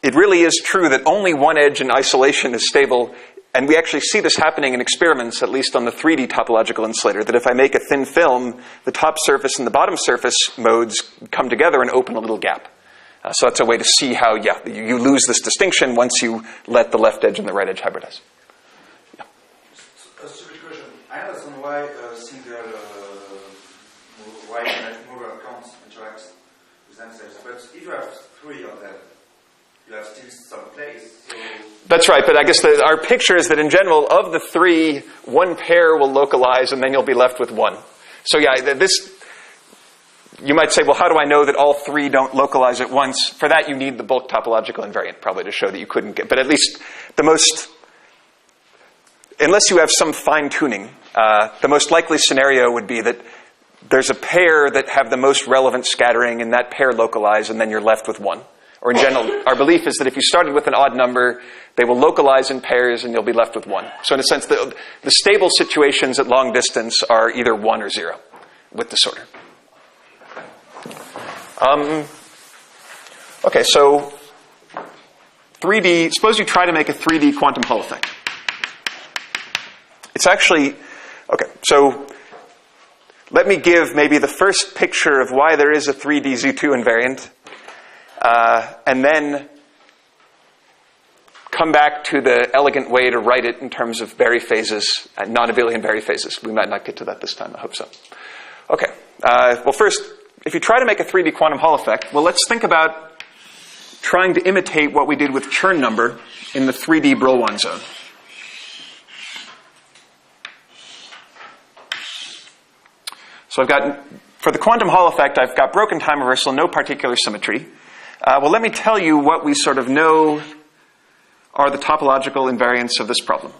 it really is true that only one edge in isolation is stable, and we actually see this happening in experiments, at least on the 3D topological insulator, that if I make a thin film, the top surface and the bottom surface modes come together and open a little gap. So that's a way to see how, you lose this distinction once you let the left edge and the right edge hybridize. Yeah. A stupid question. I understand why single mover counts interacts with themselves, but if you have three of them, you have still some place. So that's right, but I guess our picture is that in general, of the three, one pair will localize and then you'll be left with one. So you might say, well, how do I know that all three don't localize at once? For that, you need the bulk topological invariant, probably, to show that you couldn't get. But at least unless you have some fine-tuning, the most likely scenario would be that there's a pair that have the most relevant scattering, and that pair localize, and then you're left with one. Or in general, our belief is that if you started with an odd number, they will localize in pairs, and you'll be left with one. So in a sense, the stable situations at long distance are either 1 or 0 with disorder. Okay, so 3D, suppose you try to make a 3D quantum Hall effect. It's actually, okay, so let me give maybe the first picture of why there is a 3D Z2 invariant, and then come back to the elegant way to write it in terms of Barry phases, non-abelian Barry phases. We might not get to that this time, I hope so. Okay, well first, if you try to make a 3D quantum Hall effect, well, let's think about trying to imitate what we did with Chern number in the 3D Brillouin zone. So for the quantum Hall effect, I've got broken time reversal, no particular symmetry. Well, let me tell you what we sort of know are the topological invariants of this problem.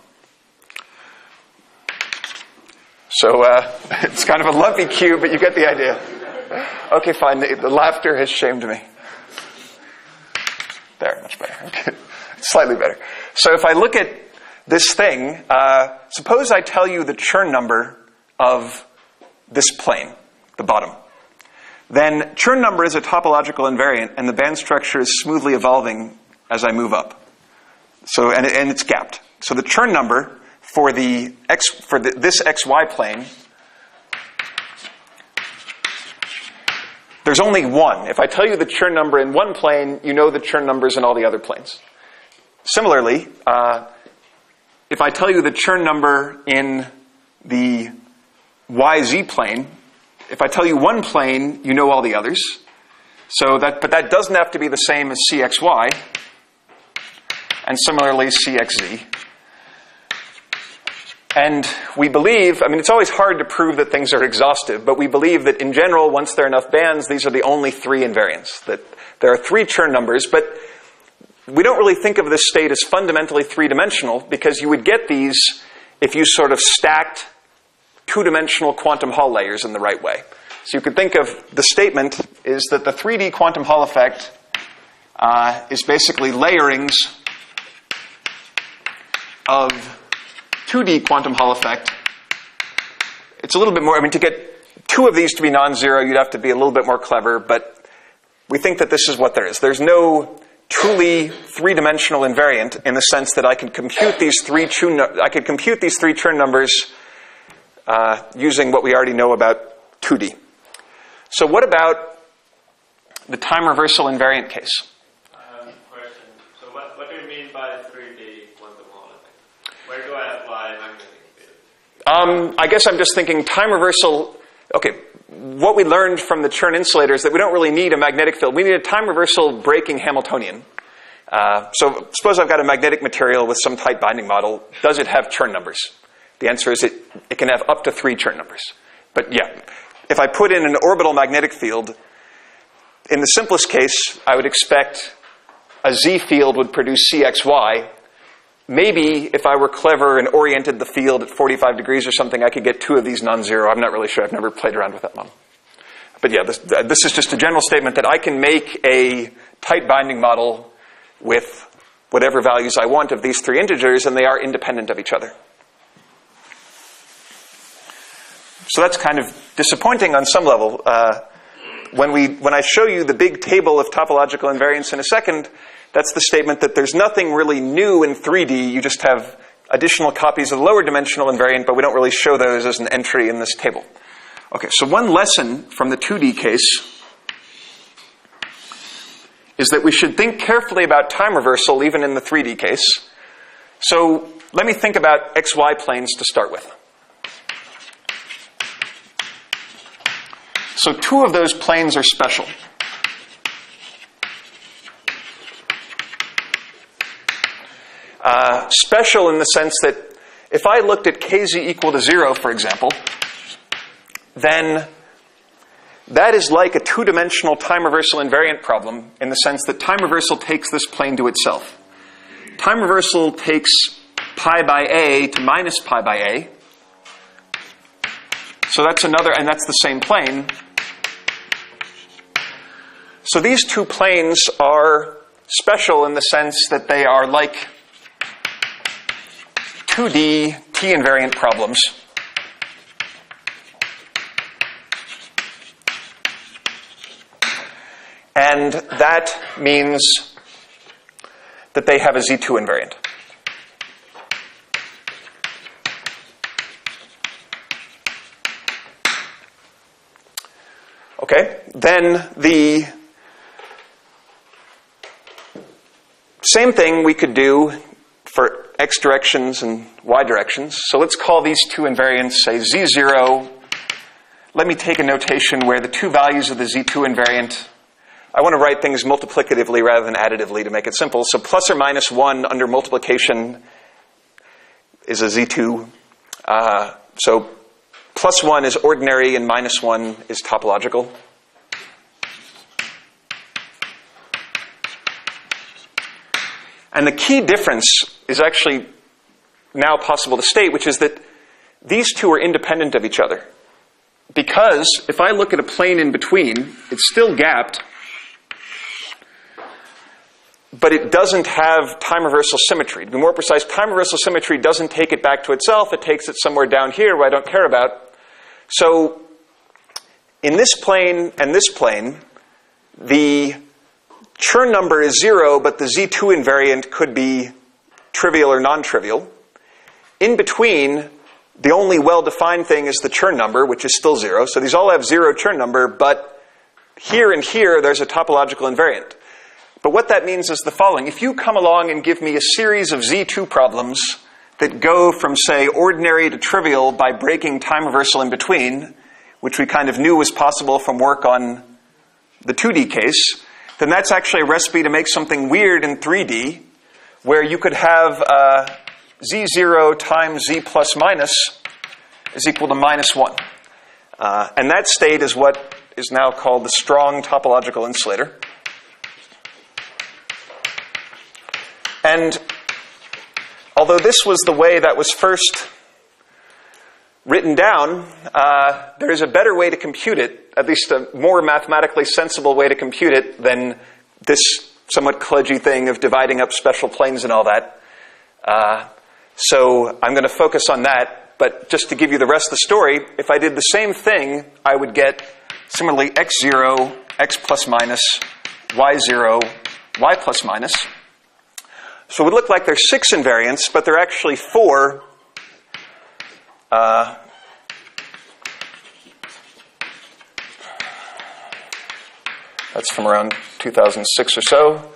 So it's kind of a lumpy cube, but you get the idea. Okay, fine. The laughter has shamed me. There, much better. Okay. Slightly better. So if I look at this thing, suppose I tell you the Chern number of this plane, the bottom. Then Chern number is a topological invariant, and the band structure is smoothly evolving as I move up. So, and it's gapped. So the Chern number for this xy plane, there's only one. If I tell you the Chern number in one plane, you know the Chern numbers in all the other planes. Similarly, if I tell you the Chern number in the YZ plane, if I tell you one plane, you know all the others. But that doesn't have to be the same as CXY, and similarly CXZ. And we believe, it's always hard to prove that things are exhaustive, but we believe that in general, once there are enough bands, these are the only three invariants. That there are three Chern numbers, but we don't really think of this state as fundamentally three-dimensional, because you would get these if you sort of stacked two-dimensional quantum Hall layers in the right way. So you could think of the statement is that the 3D quantum Hall effect is basically layerings of 2D quantum Hall effect. It's a little bit more, to get two of these to be non-zero, you'd have to be a little bit more clever, but we think that this is what there is. There's no truly three-dimensional invariant in the sense that I can compute these three Chern numbers using what we already know about 2D. So what about the time reversal invariant case? Question. So what do you mean by 3D quantum Hall effect? Where do I apply magnetic field? I guess I'm just thinking time reversal. Okay, what we learned from the Chern insulator is that we don't really need a magnetic field. We need a time reversal breaking Hamiltonian. So suppose I've got a magnetic material with some tight binding model. Does it have Chern numbers? The answer is it can have up to 3 Chern numbers. But yeah, if I put in an orbital magnetic field, in the simplest case, I would expect a Z field would produce CXY. Maybe if I were clever and oriented the field at 45 degrees or something, I could get 2 of these non-zero. I'm not really sure. I've never played around with that model. But yeah, this is just a general statement that I can make a tight binding model with whatever values I want of these 3 integers, and they are independent of each other. So that's kind of disappointing on some level. When I show you the big table of topological invariance in a second, that's the statement that there's nothing really new in 3D. You just have additional copies of the lower dimensional invariant, but we don't really show those as an entry in this table. Okay, so one lesson from the 2D case is that we should think carefully about time reversal even in the 3D case. So let me think about XY planes to start with. So 2 of those planes are special. Special in the sense that if I looked at kz equal to 0, for example, then that is like a 2-dimensional time reversal invariant problem in the sense that time reversal takes this plane to itself. Time reversal takes pi by a to minus pi by a. So that's another, and that's the same plane. So these 2 planes are special in the sense that they are like 2D T-invariant problems. And that means that they have a Z2 invariant. Okay, then the same thing we could do for x directions and y directions. So let's call these 2 invariants, say Z0. Let me take a notation where the 2 values of the Z2 invariant, I want to write things multiplicatively rather than additively to make it simple. So plus or minus 1 under multiplication is a Z2. So plus 1 is ordinary and minus 1 is topological. And the key difference is actually now possible to state, which is that these 2 are independent of each other. Because if I look at a plane in between, it's still gapped, but it doesn't have time reversal symmetry. To be more precise, time reversal symmetry doesn't take it back to itself. It takes it somewhere down here where I don't care about. So in this plane and this plane, the Chern number is 0, but the Z2 invariant could be trivial or non-trivial. In between, the only well-defined thing is the Chern number, which is still 0. So these all have 0 Chern number, but here and here, there's a topological invariant. But what that means is the following. If you come along and give me a series of Z2 problems that go from, say, ordinary to trivial by breaking time reversal in between, which we kind of knew was possible from work on the 2D case, then that's actually a recipe to make something weird in 3D, where you could have Z0 times Z plus minus is equal to minus 1. And that state is what is now called the strong topological insulator. And although this was the way that was first written down, there is a better way to compute it, at least a more mathematically sensible way to compute it than this somewhat kludgy thing of dividing up special planes and all that. So I'm going to focus on that, but just to give you the rest of the story, if I did the same thing, I would get similarly x0, x plus minus, y0, y plus minus. So it would look like there's 6 invariants, but there are actually 4. That's from around 2006 or so.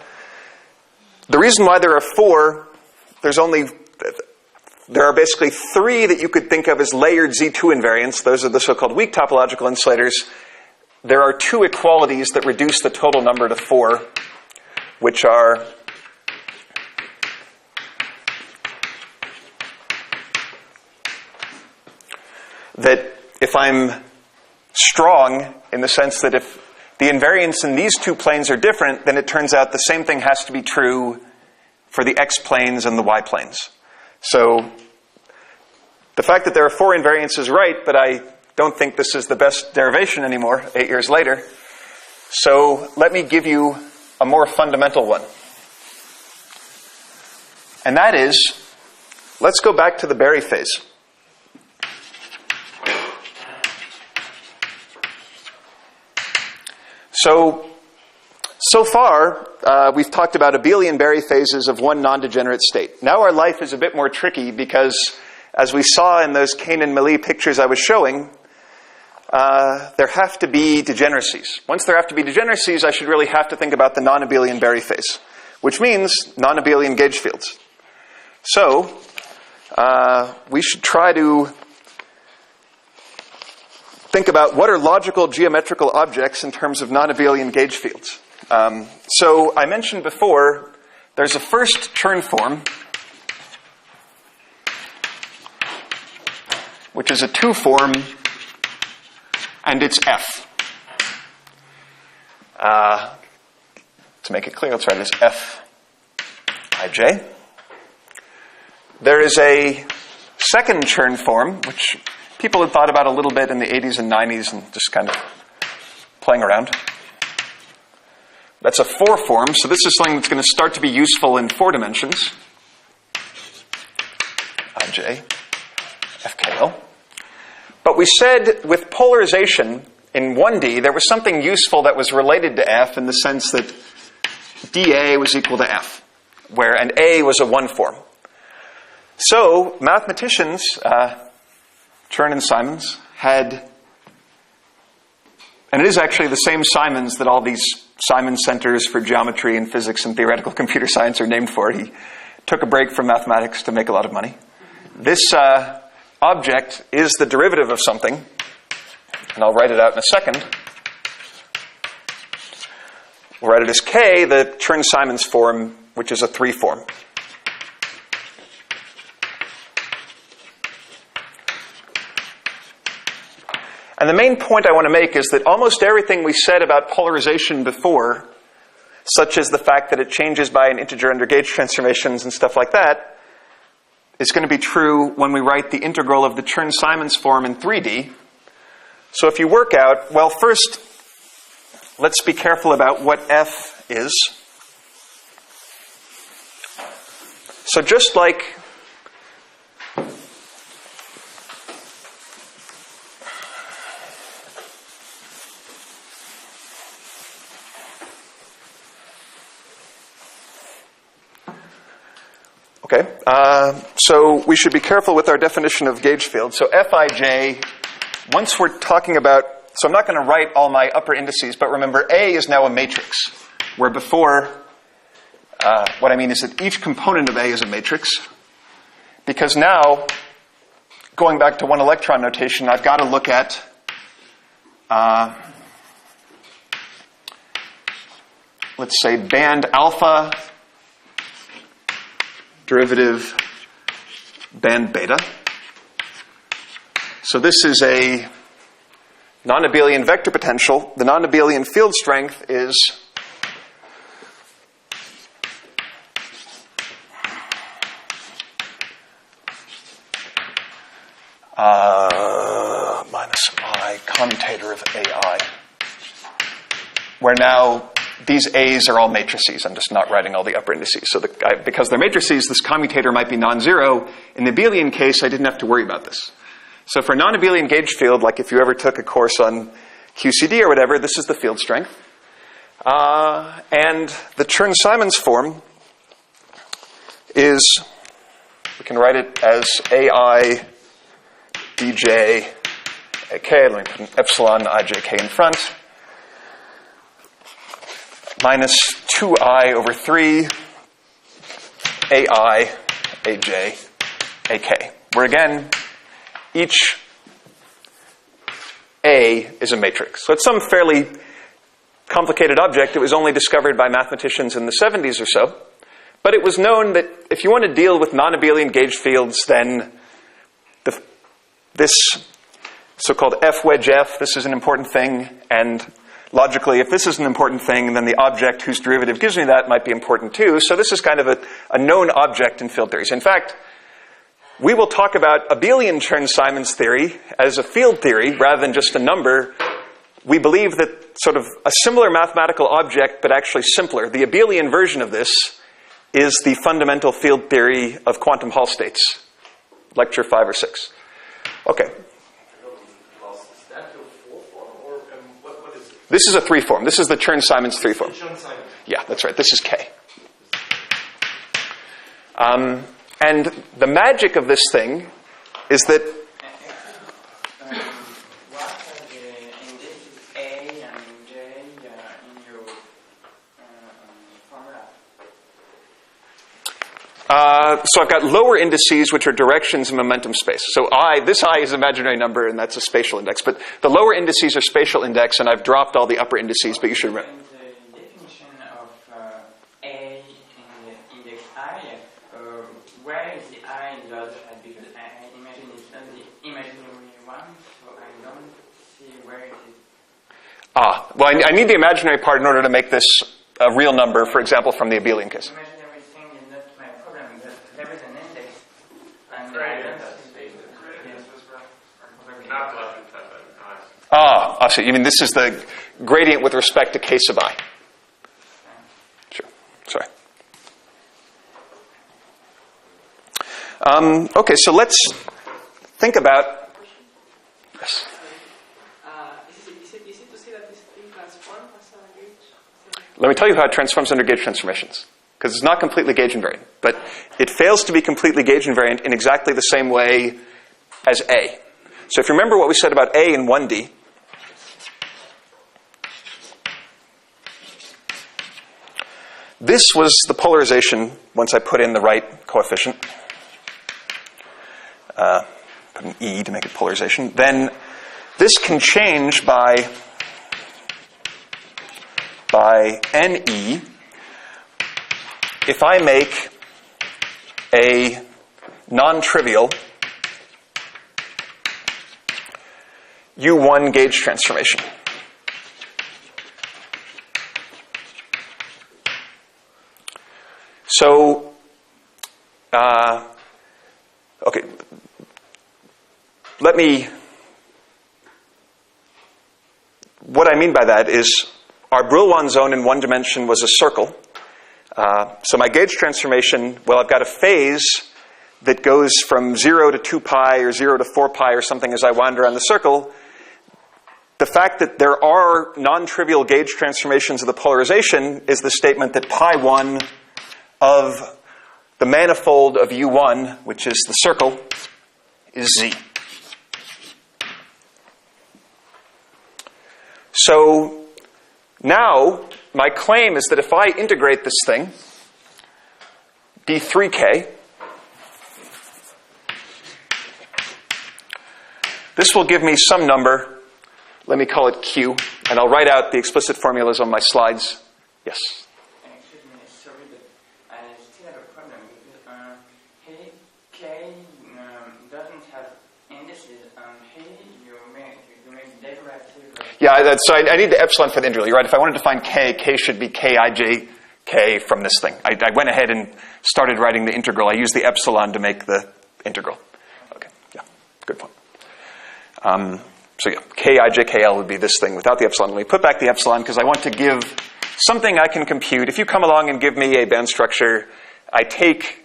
The reason why there are 4, there are basically 3 that you could think of as layered Z2 invariants. Those are the so-called weak topological insulators. There are 2 equalities that reduce the total number to 4, which are that if I'm strong in the sense that if the invariants in these two planes are different, then it turns out the same thing has to be true for the x planes and the y planes. So the fact that there are 4 invariants is right, but I don't think this is the best derivation anymore, 8 years later. So let me give you a more fundamental one. And that is, let's go back to the Berry phase. So far, we've talked about abelian Berry phases of one non-degenerate state. Now our life is a bit more tricky because, as we saw in those Kane and Mealy pictures I was showing, there have to be degeneracies. Once there have to be degeneracies, I should really have to think about the non-abelian Berry phase, which means non-abelian gauge fields. So we should try to think about what are logical geometrical objects in terms of non-abelian gauge fields. So I mentioned before, there's a first Chern form, which is a 2 form, and it's F. To make it clear, let's write it as F ij. There is a second Chern form, which people had thought about a little bit in the 80s and 90s and just kind of playing around. That's a 4 form, so this is something that's going to start to be useful in 4 dimensions. ij, FKL. But we said with polarization in 1D, there was something useful that was related to F in the sense that dA was equal to F, and A was a 1 form. So mathematicians, Chern and Simons, had, and it is actually the same Simons that all these Simons Centers for Geometry and Physics and Theoretical Computer Science are named for. He took a break from mathematics to make a lot of money. This object is the derivative of something, and I'll write it out in a second. We'll write it as K, the Chern-Simons form, which is a 3 form. And the main point I want to make is that almost everything we said about polarization before, such as the fact that it changes by an integer under gauge transformations and stuff like that, is going to be true when we write the integral of the Chern-Simons form in 3D. So if you work out, well, first, let's be careful about what F is. So just like so we should be careful with our definition of gauge field. So Fij, once we're talking about, so I'm not going to write all my upper indices, but remember A is now a matrix, where before, what I mean is that each component of A is a matrix, because now, going back to 1 electron notation, I've got to look at let's say band alpha derivative band beta. So this is a non-abelian vector potential. The non-abelian field strength is minus I commutator of AI, where now these A's are all matrices. I'm just not writing all the upper indices. So because they're matrices, this commutator might be non-zero. In the abelian case, I didn't have to worry about this. So for a non-abelian gauge field, like if you ever took a course on QCD or whatever, this is the field strength. And the Chern-Simons form is, we can write it as AI dj ak. Let me put an epsilon ijk in front. Minus 2I over 3 AI aj ak. Where again, each A is a matrix. So it's some fairly complicated object. It was only discovered by mathematicians in the 70s or so. But it was known that if you want to deal with non-abelian gauge fields, then this so-called f wedge f. This is an important thing, and logically, if this is an important thing, then the object whose derivative gives me that might be important too. So this is kind of a known object in field theories. In fact, we will talk about abelian Chern-Simons theory as a field theory rather than just a number. We believe that sort of a similar mathematical object, but actually simpler, the abelian version of this is the fundamental field theory of quantum Hall states. Lecture 5 or 6. Okay. This is a 3 form. This is the Chern-Simons 3 form. Yeah, that's right. This is K. And the magic of this thing is that so I've got lower indices, which are directions in momentum space. So this I is an imaginary number, and that's a spatial index. But the lower indices are spatial index, and I've dropped all the upper indices, but you should remember. The definition of A in index I, where is the I in the other side? Because I imagine it's not the imaginary one, so I don't see where it is. Well, I need the imaginary part in order to make this a real number, for example, from the abelian case. I see. You mean this is the gradient with respect to k sub I? Sure. Sorry. Okay, so let's think about. Yes. Is it to say that this thing transforms as a gauge? Let me tell you how it transforms under gauge transformations. Because it's not completely gauge invariant. But it fails to be completely gauge invariant in exactly the same way as A. So if you remember what we said about A in 1D, this was the polarization once I put in the right coefficient. Put an E to make it polarization. Then this can change by NE if I make a non-trivial U1 gauge transformation. So, okay, what I mean by that is our Brillouin zone in one dimension was a circle. So my gauge transformation, well, I've got a phase that goes from 0 to 2 pi or 0 to 4 pi or something as I wander around the circle. The fact that there are non-trivial gauge transformations of the polarization is the statement that pi 1 of the manifold of U1, which is the circle, is Z. So now my claim is that if I integrate this thing, d3k, this will give me some number. Let me call it Q, and I'll write out the explicit formulas on my slides. Yes? Excuse me, sorry, but I still have a problem because K doesn't have indices. Here you make derivative. Yeah, so I need the epsilon for the integral. You're right. If I wanted to find K should be Kijk from this thing. I went ahead and started writing the integral. I used the epsilon to make the integral. Okay, yeah, good point. So yeah, Kijkl would be this thing without the epsilon. Let me put back the epsilon because I want to give something I can compute. If you come along and give me a band structure, I take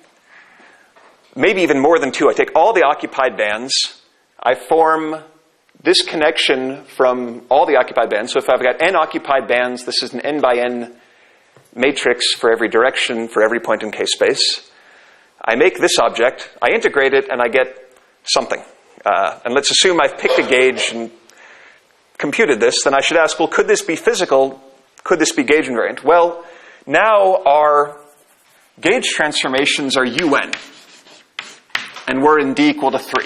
maybe even more than 2. I take all the occupied bands. I form this connection from all the occupied bands. So if I've got n occupied bands, this is an n by n matrix for every direction, for every point in K space. I make this object, I integrate it, and I get something. And let's assume I've picked a gauge and computed this. Then I should ask, well, could this be physical? Could this be gauge invariant? Well, now our gauge transformations are UN. And we're in D equal to 3.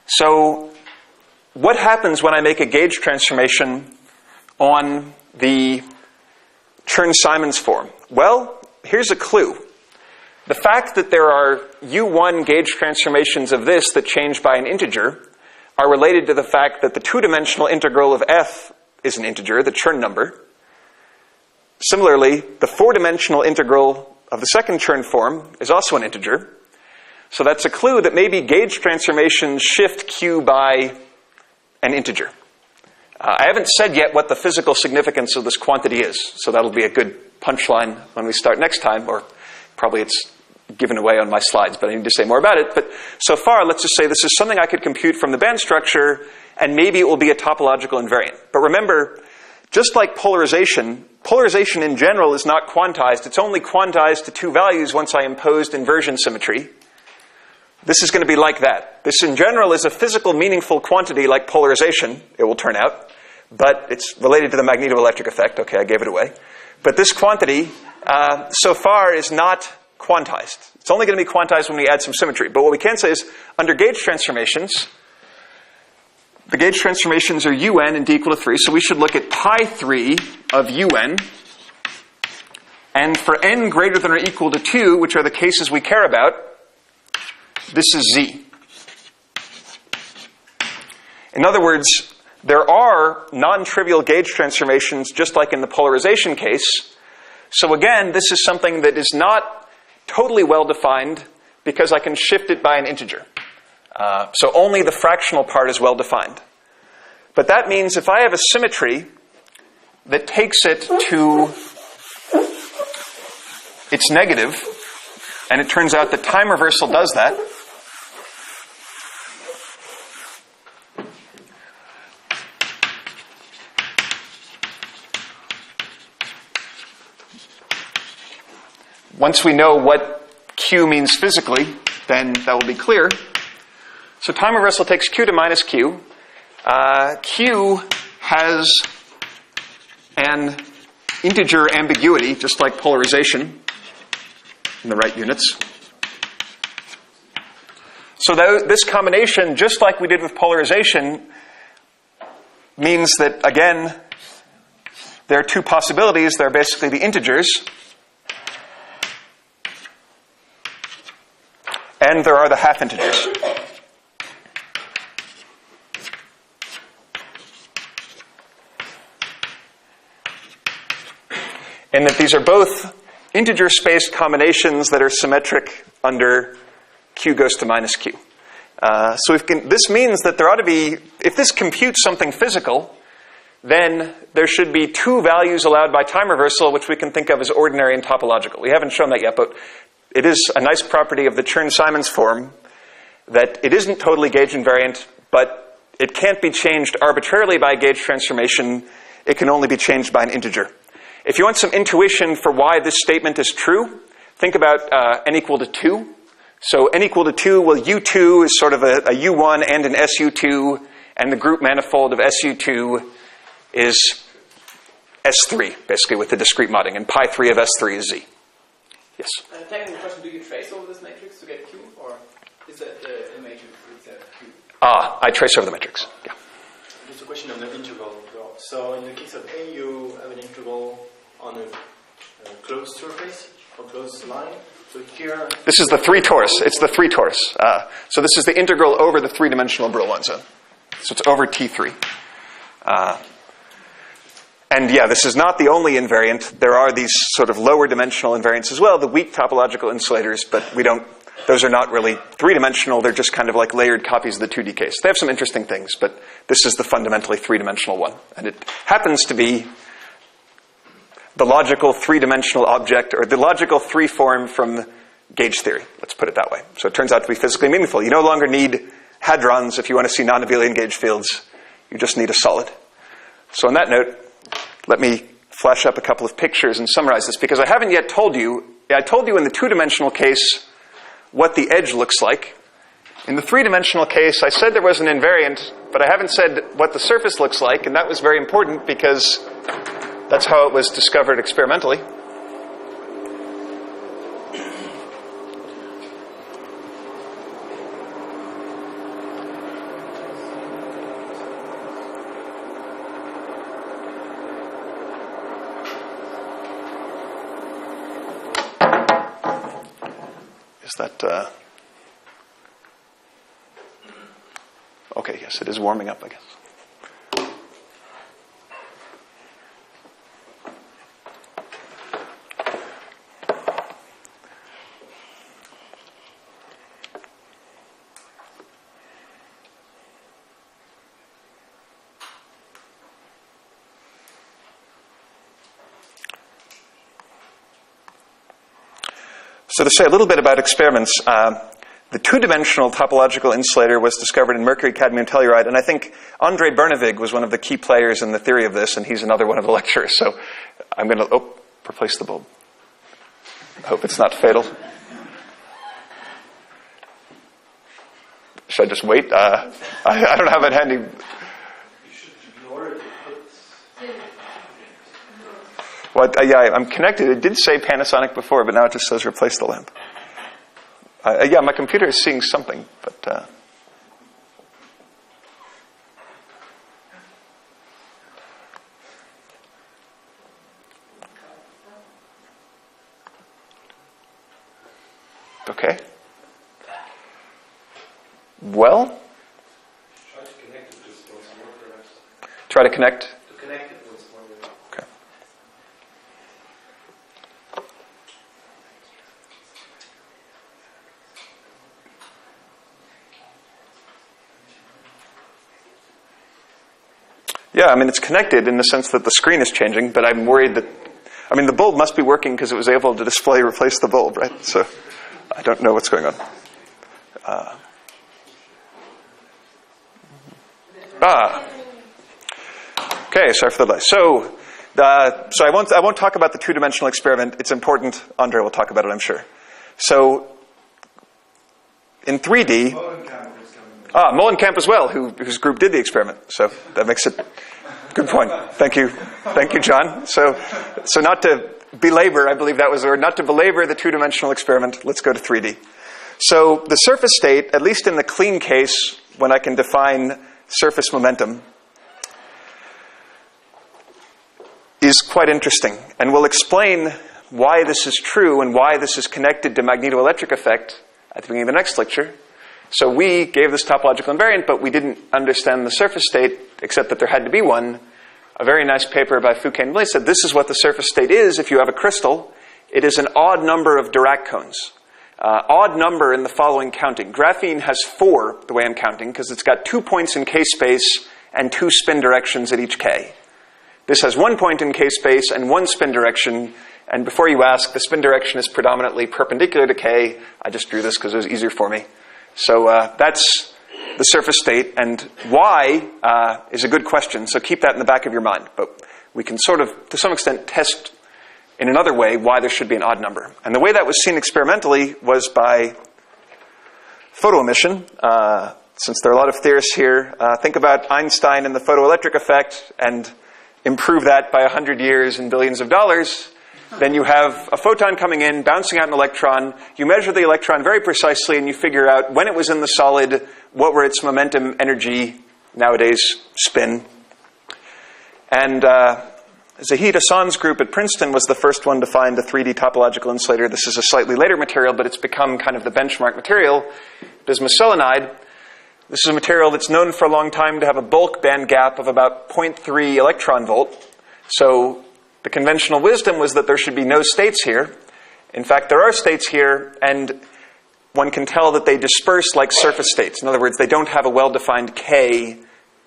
So what happens when I make a gauge transformation on the Chern-Simons form? Well, here's a clue. The fact that there are U1 gauge transformations of this that change by an integer are related to the fact that the two-dimensional integral of f is an integer, the Chern number. Similarly, the four-dimensional integral of the second Chern form is also an integer. So that's a clue that maybe gauge transformations shift q by an integer. I haven't said yet what the physical significance of this quantity is, so that'll be a good punchline when we start next time, or probably it's given away on my slides, but I need to say more about it. But so far, let's just say this is something I could compute from the band structure, and maybe it will be a topological invariant. But remember, just like polarization, polarization in general is not quantized. It's only quantized to two values once I imposed inversion symmetry. This is going to be like that. This in general is a physical meaningful quantity like polarization, it will turn out, but it's related to the magnetoelectric effect. Okay, I gave it away. But this quantity, so far, is not quantized. It's only going to be quantized when we add some symmetry. But what we can say is, under gauge transformations, the gauge transformations are un and d equal to 3, so we should look at pi 3 of un, and for n greater than or equal to 2, which are the cases we care about, this is z. In other words, there are non-trivial gauge transformations just like in the polarization case. So again, this is something that is not totally well-defined because I can shift it by an integer. So only the fractional part is well-defined. But that means if I have a symmetry that takes it to its negative, and it turns out that time reversal does that, once we know what q means physically, then that will be clear. So time reversal takes q to minus q. Q has an integer ambiguity, just like polarization in the right units. So this combination, just like we did with polarization, means that, again, there are two possibilities. They're basically the integers. And there are the half integers. And that these are both integer-spaced combinations that are symmetric under q goes to minus q. So this means that there ought to be, if this computes something physical, then there should be two values allowed by time reversal, which we can think of as ordinary and topological. We haven't shown that yet, but it is a nice property of the Chern-Simons form that it isn't totally gauge invariant, but it can't be changed arbitrarily by a gauge transformation. It can only be changed by an integer. If you want some intuition for why this statement is true, think about n equal to 2. So n equal to 2, well, U2 is sort of a U1 and an SU2, and the group manifold of SU2 is S3, basically, with the discrete modding, and pi 3 of S3 is Z. Yes? Technical question, do you trace over this matrix to get Q, or is that a matrix itself Q? I trace over the matrix, yeah. Just a question on the interval. So in the case of A, you have an interval on a closed surface, or closed line. So here... This is the 3 torus. It's the 3 torus. So this is the integral over the three-dimensional Brillouin zone. So it's over T3. And yeah, this is not the only invariant. There are these sort of lower dimensional invariants as well, the weak topological insulators, but those are not really three-dimensional. They're just kind of like layered copies of the 2D case. They have some interesting things, but this is the fundamentally three-dimensional one. And it happens to be the logical three-dimensional object, or the logical three-form from gauge theory. Let's put it that way. So it turns out to be physically meaningful. You no longer need hadrons if you want to see non-abelian gauge fields. You just need a solid. So on that note, let me flash up a couple of pictures and summarize this, because I haven't yet told you. I told you in the two-dimensional case what the edge looks like. In the three-dimensional case, I said there was an invariant, but I haven't said what the surface looks like, and that was very important because that's how it was discovered experimentally. Is that... okay, yes, it is warming up, I guess. So to say a little bit about experiments, the two-dimensional topological insulator was discovered in mercury cadmium telluride, and I think Andrei Bernavig was one of the key players in the theory of this, and he's another one of the lecturers. So I'm going to replace the bulb. I hope it's not fatal. Should I just wait? I don't have it handy. You should ignore it. Well, yeah, I'm connected. It did say Panasonic before, but now it just says replace the lamp. Yeah, my computer is seeing something, but... Okay. Well... Try to connect it just once more, perhaps. Try to connect? To connect it once more. Okay. Yeah, I mean, it's connected in the sense that the screen is changing, but I'm worried that... I mean, the bulb must be working because it was able to display replace the bulb, right? So I don't know what's going on. Okay, sorry for the delay. So I won't talk about the two-dimensional experiment. It's important. Andre will talk about it, I'm sure. So in 3D... Molenkamp as well, whose group did the experiment. So that makes it... Good point. Thank you. Thank you, John. So not to belabor, I believe that was the word, not to belabor the two-dimensional experiment, let's go to 3D. So the surface state, at least in the clean case, when I can define surface momentum, is quite interesting. And we'll explain why this is true and why this is connected to magnetoelectric effect at the beginning of the next lecture. So we gave this topological invariant, but we didn't understand the surface state, except that there had to be one. A very nice paper by Fouquet and Blais said this is what the surface state is if you have a crystal. It is an odd number of Dirac cones. Odd number in the following counting. Graphene has 4, the way I'm counting, because it's got 2 points in k space and 2 spin directions at each k. This has 1 point in k space and 1 spin direction. And before you ask, the spin direction is predominantly perpendicular to k. I just drew this because it was easier for me. So that's the surface state, and why is a good question, so keep that in the back of your mind. But we can sort of, to some extent, test in another way why there should be an odd number. And the way that was seen experimentally was by photoemission. Since there are a lot of theorists here, think about Einstein and the photoelectric effect and improve that by 100 years and billions of dollars. Then you have a photon coming in, bouncing out an electron. You measure the electron very precisely, and you figure out when it was in the solid, what were its momentum, energy, nowadays spin. And Zahid Hassan's group at Princeton was the first one to find a 3D topological insulator. This is a slightly later material, but it's become kind of the benchmark material. Bismuth selenide. This is a material that's known for a long time to have a bulk band gap of about 0.3 electron volt. So the conventional wisdom was that there should be no states here. In fact, there are states here, and one can tell that they disperse like surface states. In other words, they don't have a well-defined K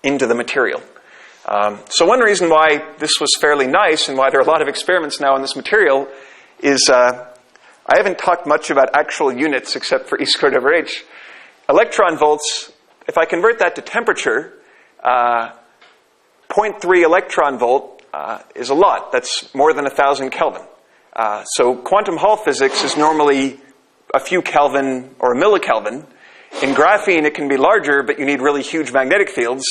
into the material. So one reason why this was fairly nice and why there are a lot of experiments now on this material is I haven't talked much about actual units except for E squared over H. Electron volts, if I convert that to temperature, 0.3 electron volt is a lot. That's more than 1,000 Kelvin. So quantum Hall physics is normally a few Kelvin or a millikelvin. In graphene, it can be larger, but you need really huge magnetic fields.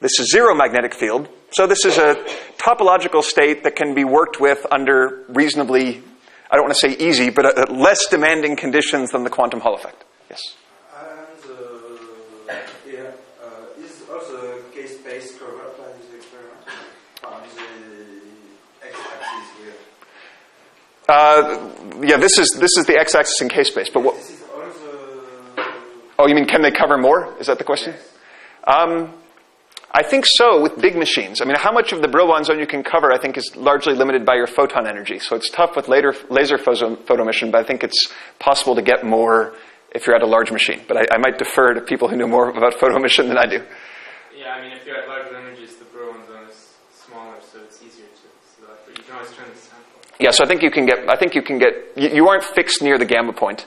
This is zero magnetic field. So this is a topological state that can be worked with under reasonably, I don't want to say easy, but less demanding conditions than the quantum Hall effect. Yes? Is also k-space covered by this experiment? On the x-axis here. Yeah, this is the x-axis in k-space. But what? This is also... Oh, you mean can they cover more? Is that the question? Yes. I think so with big machines. I mean, how much of the Brillouin zone you can cover, I think, is largely limited by your photon energy. So it's tough with laser photoemission, but I think it's possible to get more if you're at a large machine. But I might defer to people who know more about photoemission than I do. Yeah, I mean, if you're at larger energies, the Brillouin zone is smaller, so it's easier to select. But you can always turn the sample. Yeah, so I think you can get. You aren't fixed near the gamma point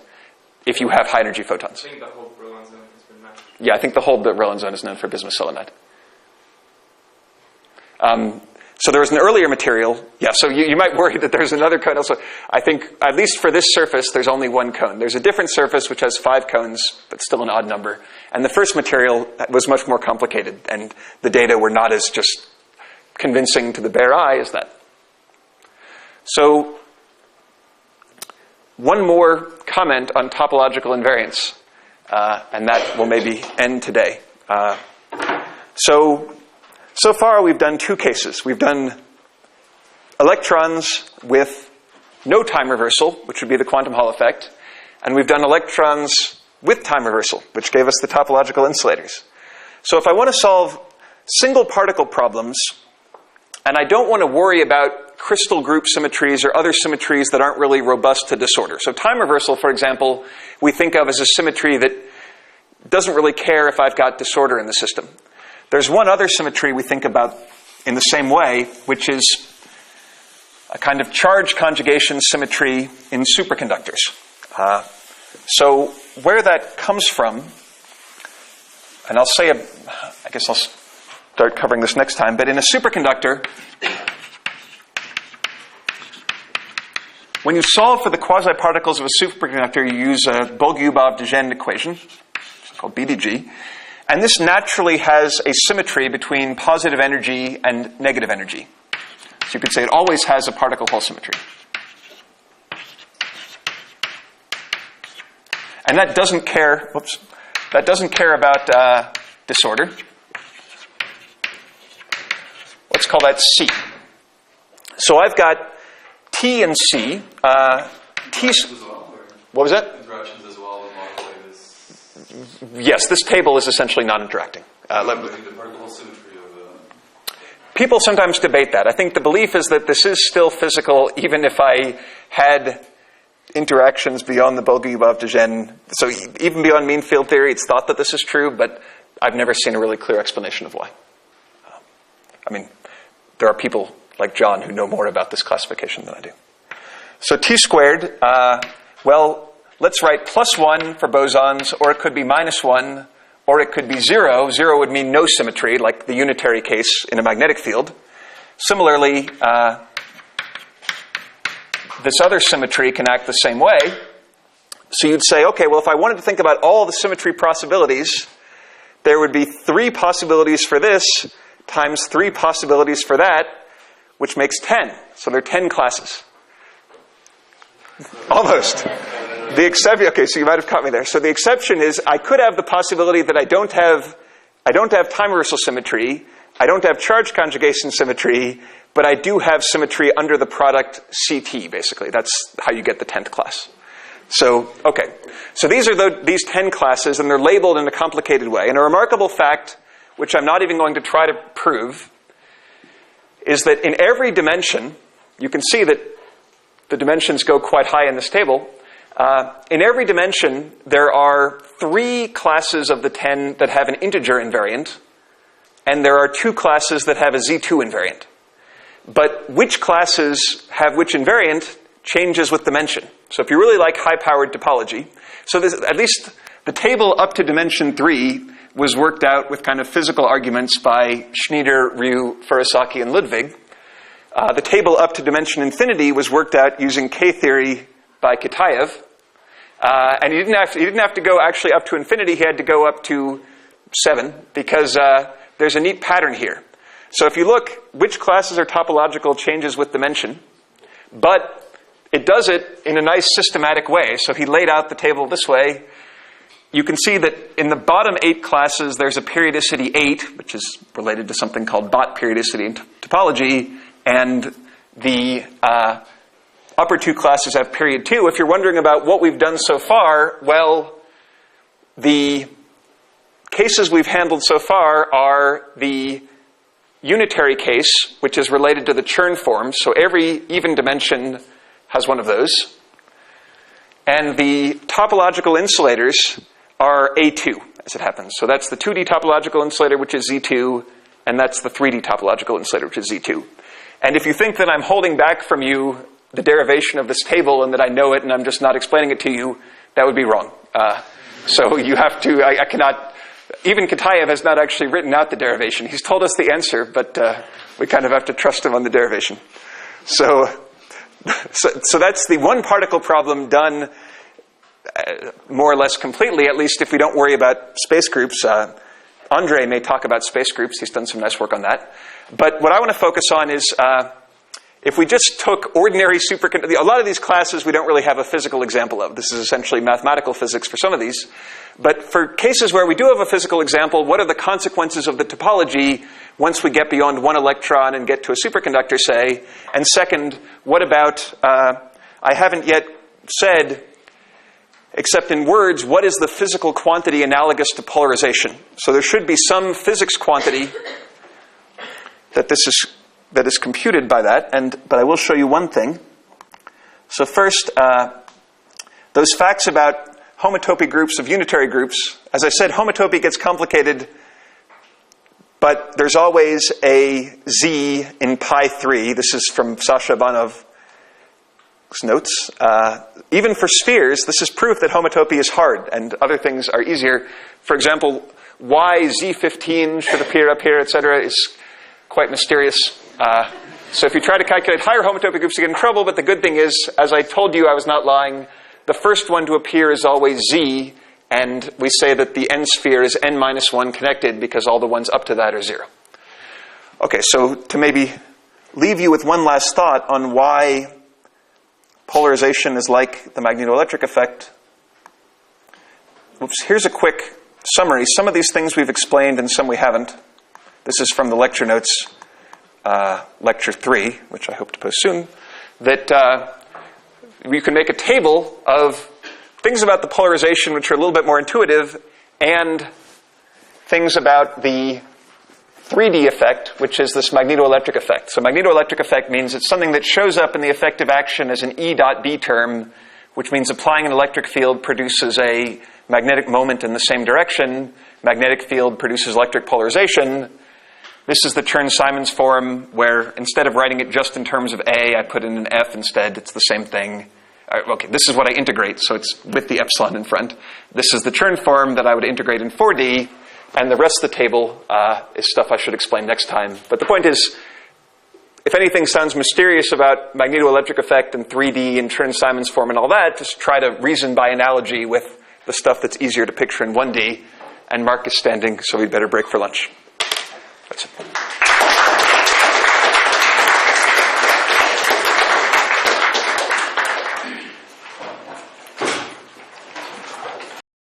if you have high energy photons. I think the whole Brillouin zone has been mapped. Yeah, I think the whole Brillouin zone is known for bismuth selenide. So there was an earlier material. Yeah, so you might worry that there's another cone also. I think, at least for this surface, there's only one cone. There's a different surface which has 5 cones, but still an odd number. And the first material was much more complicated, and the data were not as just convincing to the bare eye as that. So one more comment on topological invariance, and that will maybe end today. So far, we've done 2 cases. We've done electrons with no time reversal, which would be the quantum Hall effect, and we've done electrons with time reversal, which gave us the topological insulators. So if I want to solve single particle problems, and I don't want to worry about crystal group symmetries or other symmetries that aren't really robust to disorder. So time reversal, for example, we think of as a symmetry that doesn't really care if I've got disorder in the system. There's one other symmetry we think about in the same way, which is a kind of charge conjugation symmetry in superconductors. So where that comes from, and I'll say, I guess I'll start covering this next time, but in a superconductor, when you solve for the quasi-particles of a superconductor, you use a Bogusubov-de Gennes equation, called BDG. And this naturally has a symmetry between positive energy and negative energy. So you could say it always has a particle Hall symmetry. And that doesn't care, about disorder. Let's call that C. So I've got T and C. What was that? Interactions as well with modeling this. Yes, this table is essentially non-interacting. The particle symmetry of People sometimes debate that. I think the belief is that this is still physical, even if I had interactions beyond the Bogusubov-de Gennes. So even beyond mean field theory, it's thought that this is true, but I've never seen a really clear explanation of why. I mean, there are people like John who know more about this classification than I do. So T squared, well, let's write +1 for bosons, or it could be -1, or it could be 0. 0 would mean no symmetry, like the unitary case in a magnetic field. Similarly, this other symmetry can act the same way. So you'd say, okay, well, if I wanted to think about all the symmetry possibilities, there would be 3 possibilities for this times 3 possibilities for that, which makes 10. So there are 10 classes. Almost. The exception, okay, so you might have caught me there. So the exception is I could have the possibility that I don't have time reversal symmetry, I don't have charge conjugation symmetry, but I do have symmetry under the product CT, basically. That's how you get the 10th class. So, okay. So these are these 10 classes, and they're labeled in a complicated way. And a remarkable fact, which I'm not even going to try to prove, is that in every dimension, you can see that the dimensions go quite high in this table. In every dimension, there are 3 classes of the 10 that have an integer invariant, and there are 2 classes that have a Z2 invariant. But which classes have which invariant changes with dimension. So if you really like high-powered topology, so this, at least the table up to dimension 3 was worked out with kind of physical arguments by Schneider, Ryu, Furusaki, and Ludwig. The table up to dimension infinity was worked out using K-theory by Kitaev. And he didn't have to go actually up to infinity, he had to go up to 7, because there's a neat pattern here. So if you look, which classes are topological changes with dimension, but it does it in a nice systematic way. So he laid out the table this way. You can see that in the bottom 8 classes, there's a periodicity 8, which is related to something called Bott periodicity in topology, and the upper 2 classes have period 2. If you're wondering about what we've done so far, well, the cases we've handled so far are the unitary case, which is related to the Chern form. So every even dimension has one of those. And the topological insulators are A2, as it happens. So that's the 2D topological insulator, which is Z2, and that's the 3D topological insulator, which is Z2. And if you think that I'm holding back from you the derivation of this table and that I know it and I'm just not explaining it to you, that would be wrong. So you have to, I cannot, even Kitaev has not actually written out the derivation. He's told us the answer, but we kind of have to trust him on the derivation. So that's the one particle problem done more or less completely, at least if we don't worry about space groups. Andre may talk about space groups. He's done some nice work on that. But what I want to focus on is if we just took ordinary superconductors, a lot of these classes we don't really have a physical example of. This is essentially mathematical physics for some of these. But for cases where we do have a physical example, what are the consequences of the topology once we get beyond one electron and get to a superconductor, say? And second, what about, I haven't yet said, except in words, what is the physical quantity analogous to polarization? So there should be some physics quantity that is computed by that, but I will show you one thing. So first, those facts about homotopy groups of unitary groups. As I said, homotopy gets complicated, but there's always a Z in pi 3. This is from Sasha Ivanov's notes. Even for spheres, this is proof that homotopy is hard and other things are easier. For example, why Z15 should appear up here, etc., is quite mysterious. So if you try to calculate higher homotopy groups, you get in trouble, but the good thing is, as I told you, I was not lying, the first one to appear is always Z, and we say that the n sphere is n minus 1 connected because all the ones up to that are 0. Okay, so to maybe leave you with one last thought on why polarization is like the magnetoelectric effect. Oops, here's a quick summary. Some of these things we've explained and some we haven't. This is from the lecture notes, lecture 3, which I hope to post soon, that you can make a table of things about the polarization which are a little bit more intuitive and things about the 3D effect, which is this magnetoelectric effect. So magnetoelectric effect means it's something that shows up in the effective action as an E dot B term, which means applying an electric field produces a magnetic moment in the same direction. Magnetic field produces electric polarization. This is the Chern-Simons form, where instead of writing it just in terms of A, I put in an F instead. It's the same thing. Okay, this is what I integrate, so it's with the epsilon in front. This is the Chern form that I would integrate in 4D, and the rest of the table is stuff I should explain next time. But the point is, if anything sounds mysterious about magnetoelectric effect and 3D and Chern-Simons form and all that, just try to reason by analogy with the stuff that's easier to picture in 1D. And Mark is standing, so we'd better break for lunch. That's it.